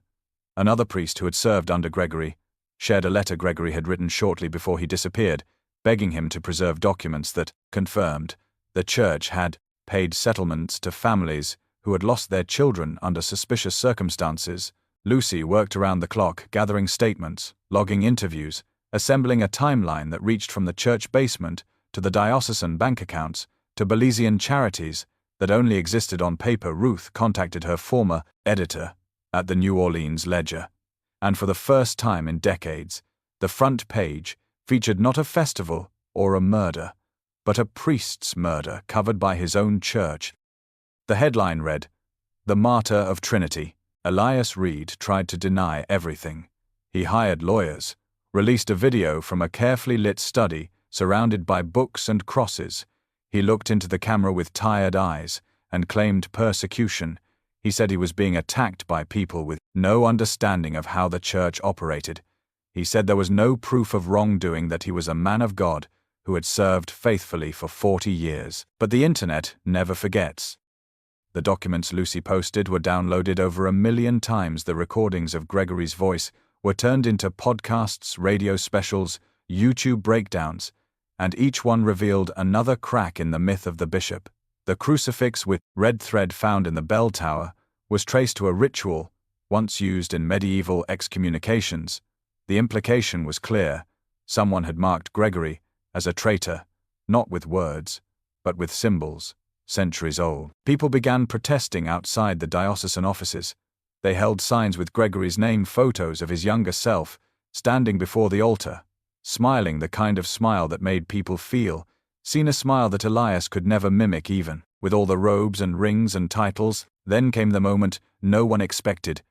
Another priest who had served under Gregory shared a letter Gregory had written shortly before he disappeared, begging him to preserve documents that confirmed the church had paid settlements to families who had lost their children under suspicious circumstances. Lucy worked around the clock, gathering statements, logging interviews, assembling a timeline that reached from the church basement to the diocesan bank accounts to Belizean charities that only existed on paper. Ruth contacted her former editor at the New Orleans Ledger, and for the first time in decades, the front page featured not a festival or a murder, but a priest's murder covered by his own church. The headline read, "The Martyr of Trinity. Elias Reed tried to deny everything. He hired lawyers, released a video from a carefully lit study surrounded by books and crosses. He looked into the camera with tired eyes and claimed persecution. He said he was being attacked by people with no understanding of how the church operated. He said there was no proof of wrongdoing, that he was a man of God who had served faithfully for 40 years. But the internet never forgets. The documents Lucy posted were downloaded over 1 million times. The recordings of Gregory's voice were turned into podcasts, radio specials, YouTube breakdowns, and each one revealed another crack in the myth of the bishop. The crucifix with red thread found in the bell tower was traced to a ritual once used in medieval excommunications. The implication was clear. Someone had marked Gregory as a traitor, not with words, but with symbols, centuries old. People began protesting outside the diocesan offices. They held signs with Gregory's name, photos of his younger self, standing before the altar, smiling the kind of smile that made people feel seen, a smile that Elias could never mimic, even with all the robes and rings and titles. Then came the moment no one expected.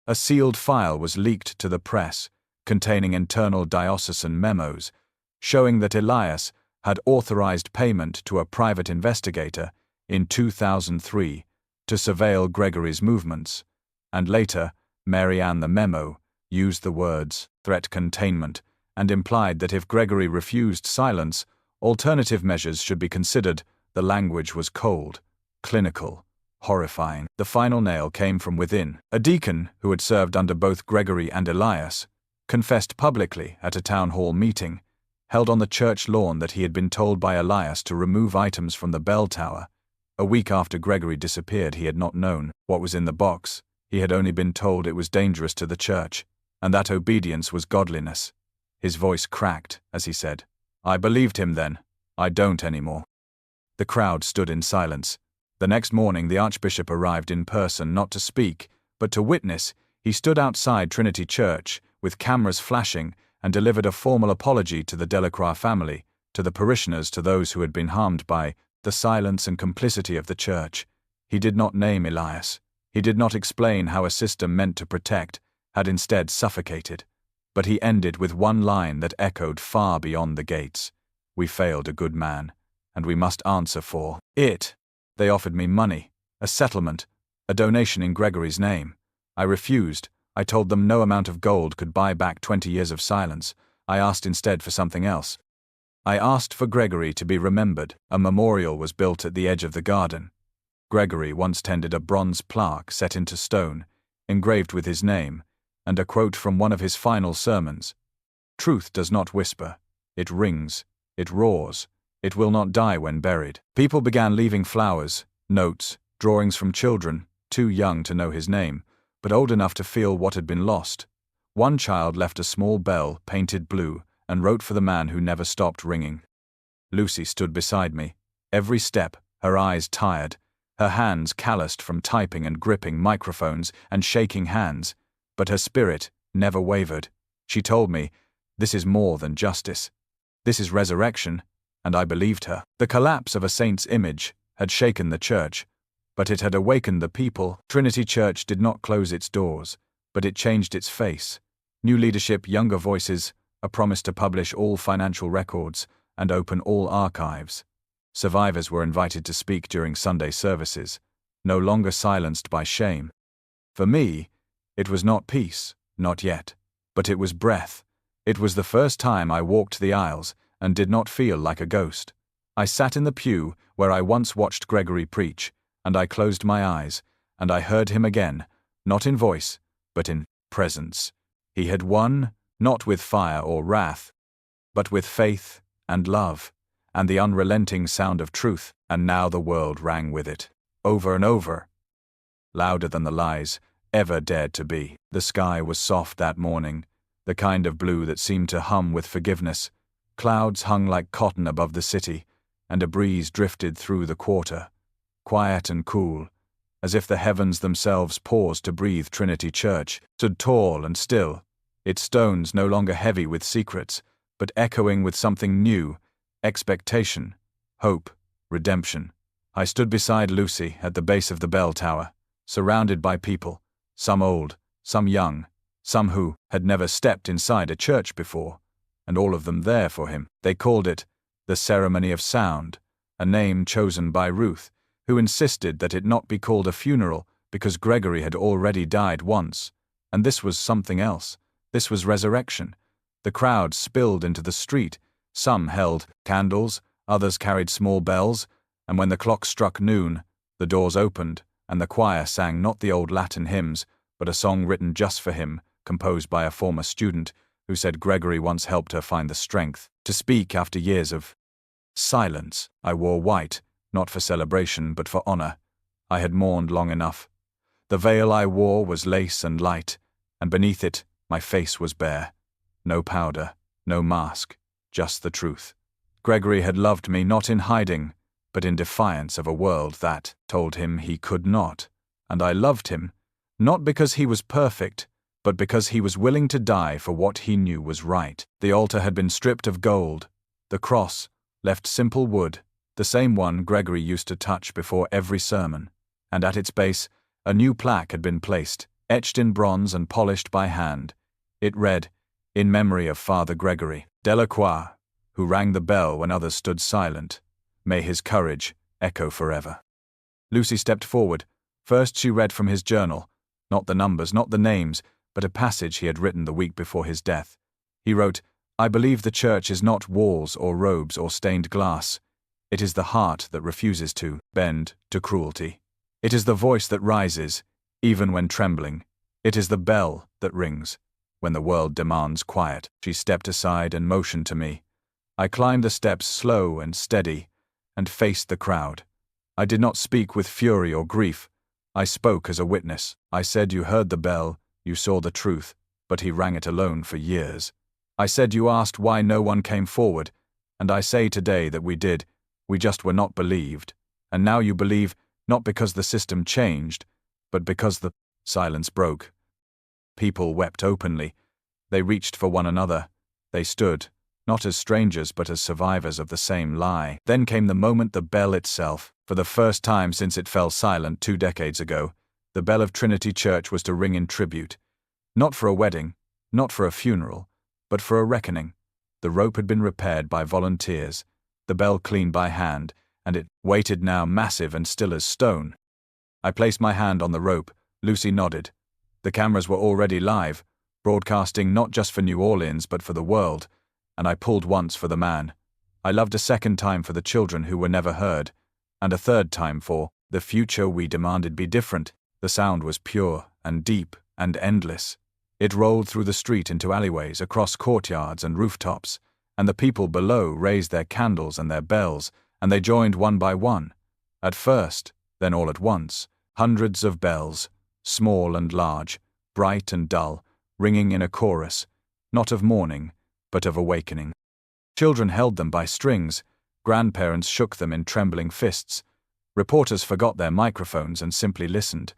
A sealed file was leaked to the press, containing internal diocesan memos, showing that Elias had authorized payment to a private investigator in 2003 to surveil Gregory's movements, and later, Marianne, the memo, used the words threat containment and implied that if Gregory refused silence, alternative measures should be considered. The language was cold, clinical, horrifying. The final nail came from within. A deacon who had served under both Gregory and Elias confessed publicly at a town hall meeting held on the church lawn that he had been told by Elias to remove items from the bell tower. A week after Gregory disappeared, he had not known what was in the box. He had only been told it was dangerous to the church, and that obedience was godliness. His voice cracked as he said, "I believed him then. I don't anymore." The crowd stood in silence. The next morning, the Archbishop arrived in person, not to speak, but to witness. He stood outside Trinity Church, with cameras flashing, and delivered a formal apology to the Delacroix family, to the parishioners, to those who had been harmed by the silence and complicity of the church. He did not name Elias. He did not explain how a system meant to protect had instead suffocated. But he ended with one line that echoed far beyond the gates. "We failed a good man, and we must answer for it." They offered me money, a settlement, a donation in Gregory's name. I refused. I told them no amount of gold could buy back 20 years of silence. I asked instead for something else. I asked for Gregory to be remembered. A memorial was built at the edge of the garden. Gregory once tended a bronze plaque set into stone, engraved with his name, and a quote from one of his final sermons. "Truth does not whisper. It rings. It roars. It will not die when buried." People began leaving flowers, notes, drawings from children, too young to know his name, but old enough to feel what had been lost. One child left a small bell painted blue and wrote for the man who never stopped ringing. Lucy stood beside me. Every step, her eyes tired, her hands calloused from typing and gripping microphones and shaking hands, but her spirit never wavered. She told me, "This is more than justice. This is resurrection," and I believed her. The collapse of a saint's image had shaken the church, but it had awakened the people. Trinity Church did not close its doors, but it changed its face. New leadership, younger voices, a promise to publish all financial records and open all archives. Survivors were invited to speak during Sunday services, no longer silenced by shame. For me, it was not peace, not yet, but it was breath. It was the first time I walked the aisles and did not feel like a ghost. I sat in the pew where I once watched Gregory preach, and I closed my eyes, and I heard him again, not in voice, but in presence. He had won, not with fire or wrath, but with faith and love, and the unrelenting sound of truth, and now the world rang with it, over and over, louder than the lies ever dared to be. The sky was soft that morning, the kind of blue that seemed to hum with forgiveness. Clouds hung like cotton above the city, and a breeze drifted through the quarter, quiet and cool, as if the heavens themselves paused to breathe. Trinity Church stood tall and still, its stones no longer heavy with secrets, but echoing with something new, expectation, hope, redemption. I stood beside Lucy at the base of the bell tower, surrounded by people, some old, some young, some who had never stepped inside a church before, and all of them there for him. They called it the Ceremony of Sound, a name chosen by Ruth, who insisted that it not be called a funeral because Gregory had already died once, and this was something else. This was resurrection. The crowd spilled into the street. Some held candles, others carried small bells, and when the clock struck noon, the doors opened, and the choir sang not the old Latin hymns, but a song written just for him, composed by a former student, who said Gregory once helped her find the strength to speak after years of silence. I wore white, not for celebration but for honor. I had mourned long enough. The veil I wore was lace and light, and beneath it my face was bare. No powder, no mask, just the truth. Gregory had loved me not in hiding, but in defiance of a world that told him he could not, and I loved him, not because he was perfect, but because he was willing to die for what he knew was right. The altar had been stripped of gold, the cross left simple wood, the same one Gregory used to touch before every sermon, and at its base a new plaque had been placed, etched in bronze and polished by hand. It read, "In memory of Father Gregory Delacroix, who rang the bell when others stood silent. May his courage echo forever." Lucy stepped forward. First she read from his journal, not the numbers, not the names, but a passage he had written the week before his death. He wrote, "I believe the church is not walls or robes or stained glass. It is the heart that refuses to bend to cruelty. It is the voice that rises, even when trembling. It is the bell that rings, when the world demands quiet." She stepped aside and motioned to me. I climbed the steps slow and steady, and faced the crowd. I did not speak with fury or grief. I spoke as a witness. I said, "You heard the bell, you saw the truth, but he rang it alone for years." I said, "You asked why no one came forward, and I say today that we did. We just were not believed. And now you believe, not because the system changed, but because the..." Silence broke. People wept openly. They reached for one another. They stood, not as strangers but as survivors of the same lie. Then came the moment, the bell itself. For the first time since it fell silent 2 decades ago, the bell of Trinity Church was to ring in tribute. Not for a wedding, not for a funeral, but for a reckoning. The rope had been repaired by volunteers, the bell cleaned by hand, and it waited now, massive and still as stone. I placed my hand on the rope. Lucy nodded. The cameras were already live, broadcasting not just for New Orleans but for the world, and I pulled once for the man. I loved a second time for the children who were never heard, and a third time for the future we demanded be different. The sound was pure and deep and endless. It rolled through the street into alleyways, across courtyards and rooftops, and the people below raised their candles and their bells, and they joined one by one. At first, then all at once, hundreds of bells, small and large, bright and dull, ringing in a chorus, not of mourning, but of awakening. Children held them by strings. Grandparents shook them in trembling fists. Reporters forgot their microphones and simply listened.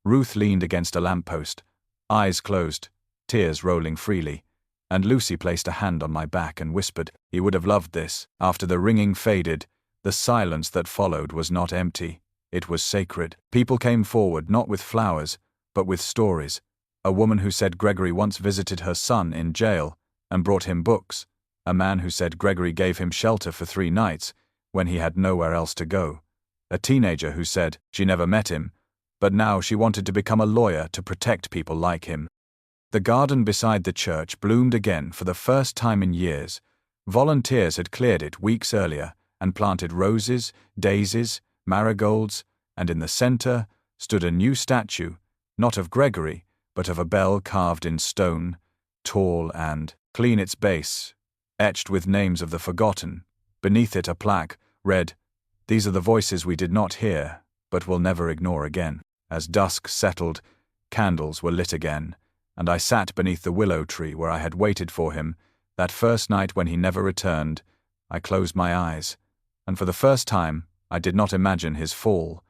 Ruth leaned against a lamppost, eyes closed, tears rolling freely, and Lucy placed a hand on my back and whispered, "He would have loved this." After the ringing faded, the silence that followed was not empty. It was sacred. People came forward not with flowers, but with stories. A woman who said Gregory once visited her son in jail and brought him books. A man who said Gregory gave him shelter for 3 nights when he had nowhere else to go. A teenager who said she never met him, but now she wanted to become a lawyer to protect people like him. The garden beside the church bloomed again for the first time in years. Volunteers had cleared it weeks earlier and planted roses, daisies, marigolds, and in the center stood a new statue, not of Gregory, but of a bell carved in stone, tall and clean its base, etched with names of the forgotten. Beneath it a plaque read, "These are the voices we did not hear, but will never ignore again." As dusk settled, candles were lit again, and I sat beneath the willow tree where I had waited for him, that first night when he never returned. I closed my eyes, and for the first time I did not imagine his fall.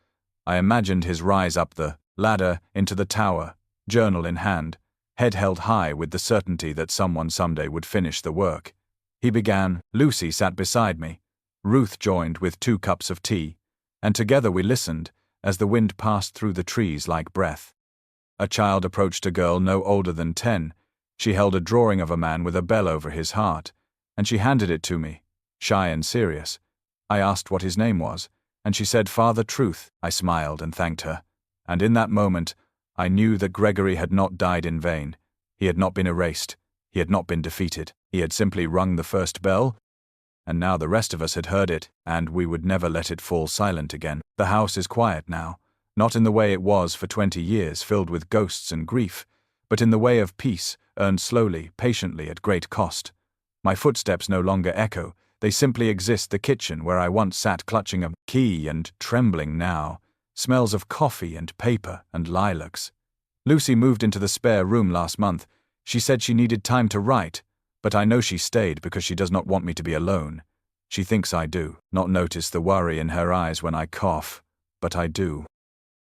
I imagined his rise up the ladder into the tower, journal in hand, head held high with the certainty that someone someday would finish the work. He began. Lucy sat beside me. Ruth joined with 2 cups of tea, and together we listened as the wind passed through the trees like breath. A child approached a girl no older than 10. She held a drawing of a man with a bell over his heart, and she handed it to me, shy and serious. I asked what his name was, and she said Father Truth. I smiled and thanked her, and in that moment I knew that Gregory had not died in vain. He had not been erased. He had not been defeated. He had simply rung the first bell, and now the rest of us had heard it, and we would never let it fall silent again. The house is quiet now, not in the way it was for 20 years, filled with ghosts and grief, but in the way of peace, earned slowly, patiently, at great cost. My footsteps no longer echo. They simply exist. The kitchen, where I once sat clutching a key and trembling now, smells of coffee and paper and lilacs. Lucy moved into the spare room last month. She said she needed time to write, but I know she stayed because she does not want me to be alone. She thinks I do not notice the worry in her eyes when I cough, but I do.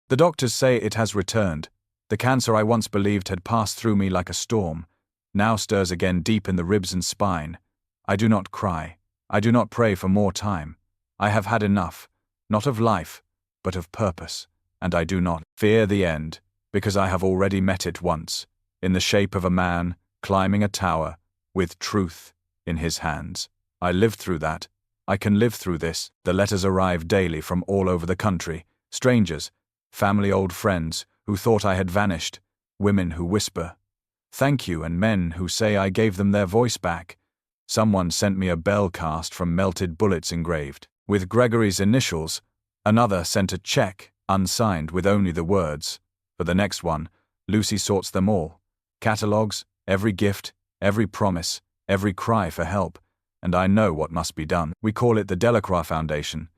The doctors say it has returned. The cancer I once believed had passed through me like a storm now stirs again deep in the ribs and spine. I do not cry. I do not pray for more time. I have had enough, not of life, but of purpose, and I do not fear the end, because I have already met it once, in the shape of a man climbing a tower, with truth in his hands. I lived through that. I can live through this. The letters arrive daily from all over the country. Strangers, family, old friends, who thought I had vanished, women who whisper, "Thank you," and men who say I gave them their voice back. Someone sent me a bell cast from melted bullets engraved with Gregory's initials. Another sent a check, unsigned, with only the words. For the next one, Lucy sorts them all. Catalogues, every gift, every promise, every cry for help, and I know what must be done. We call it the Delacroix Foundation,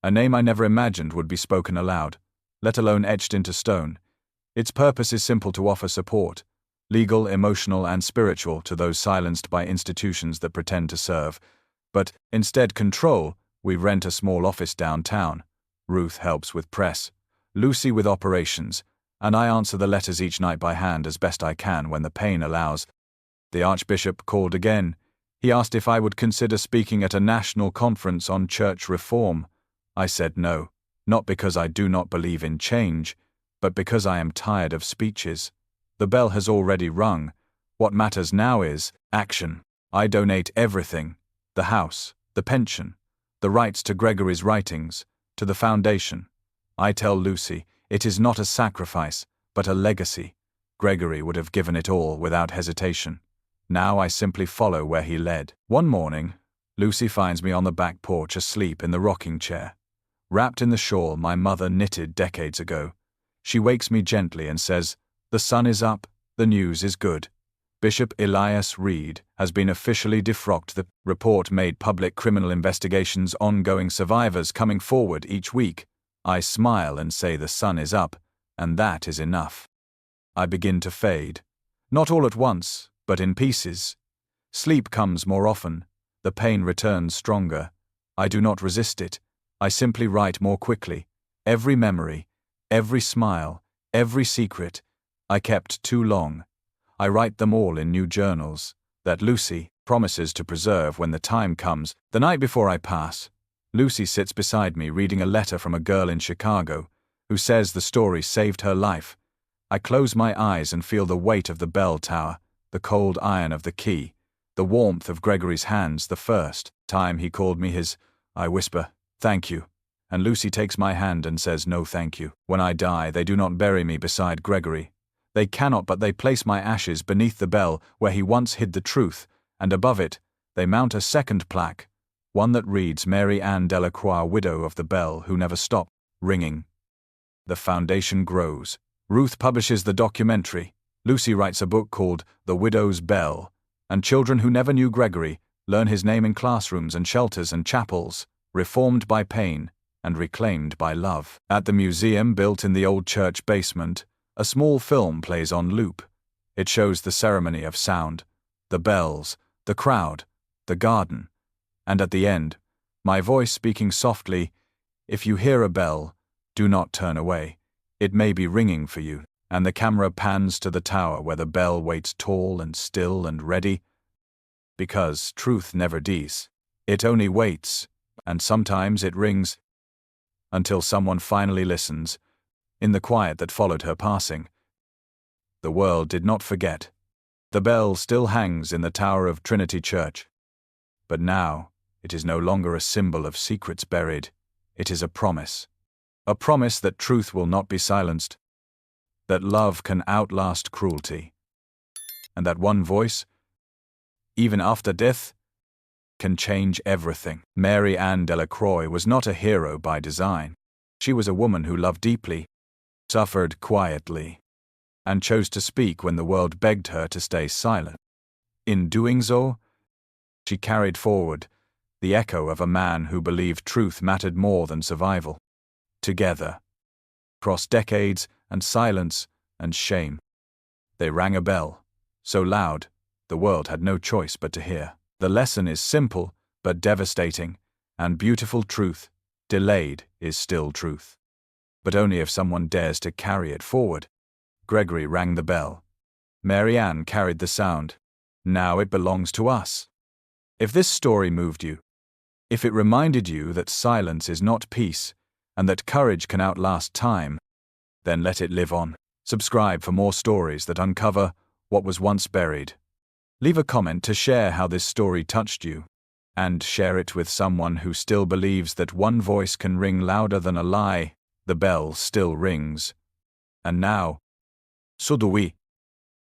a name I never imagined would be spoken aloud, let alone etched into stone. Its purpose is simple: to offer support, legal, emotional, and spiritual, to those silenced by institutions that pretend to serve, but instead control. We rent a small office downtown. Ruth helps with press, Lucy with operations, and I answer the letters each night by hand as best I can when the pain allows. The Archbishop called again. He asked if I would consider speaking at a national conference on church reform. I said no, not because I do not believe in change, but because I am tired of speeches. The bell has already rung. What matters now is action. I donate everything: the house, the pension, the rights to Gregory's writings, to the foundation. I tell Lucy it is not a sacrifice, but a legacy. Gregory would have given it all without hesitation. Now I simply follow where he led. One morning, Lucy finds me on the back porch asleep in the rocking chair, wrapped in the shawl my mother knitted decades ago. She wakes me gently and says, "The sun is up, the news is good. Bishop Elias Reed has been officially defrocked. The report made public criminal investigations ongoing, survivors coming forward each week." I smile and say the sun is up, and that is enough. I begin to fade. Not all at once, but in pieces. Sleep comes more often. The pain returns stronger. I do not resist it. I simply write more quickly. Every memory, every smile, every secret, I kept too long. I write them all in new journals that Lucy promises to preserve when the time comes. The night before I pass, Lucy sits beside me reading a letter from a girl in Chicago who says the story saved her life. I close my eyes and feel the weight of the bell tower, the cold iron of the key, the warmth of Gregory's hands the first time he called me his. I whisper, "Thank you," and Lucy takes my hand and says, "No thank you." When I die, they do not bury me beside Gregory. They cannot, but they place my ashes beneath the bell where he once hid the truth, and above it, they mount a second plaque, one that reads Mary Ann Delacroix, widow of the bell who never stopped ringing. The foundation grows. Ruth publishes the documentary. Lucy writes a book called The Widow's Bell, and children who never knew Gregory learn his name in classrooms and shelters and chapels, reformed by pain and reclaimed by love. At the museum built in the old church basement, a small film plays on loop. It shows the ceremony of sound, the bells, the crowd, the garden, and at the end, my voice speaking softly, "If you hear a bell, do not turn away. It may be ringing for you." And the camera pans to the tower where the bell waits tall and still and ready. Because truth never dies. It only waits, and sometimes it rings, until someone finally listens, in the quiet that followed her passing. The world did not forget. The bell still hangs in the tower of Trinity Church. But now, it is no longer a symbol of secrets buried. It is a promise. A promise that truth will not be silenced, that love can outlast cruelty, and that one voice, even after death, can change everything. Mary Ann Delacroix was not a hero by design. She was a woman who loved deeply, suffered quietly, and chose to speak when the world begged her to stay silent. In doing so, she carried forward the echo of a man who believed truth mattered more than survival. Together, across decades and silence and shame, they rang a bell, so loud, the world had no choice but to hear. The lesson is simple but devastating, and beautiful truth, delayed, is still truth. But only if someone dares to carry it forward. Gregory rang the bell. Mary Ann carried the sound. Now it belongs to us. If this story moved you, if it reminded you that silence is not peace, and that courage can outlast time, then let it live on. Subscribe for more stories that uncover what was once buried. Leave a comment to share how this story touched you, and share it with someone who still believes that one voice can ring louder than a lie. The bell still rings. And now, so do we.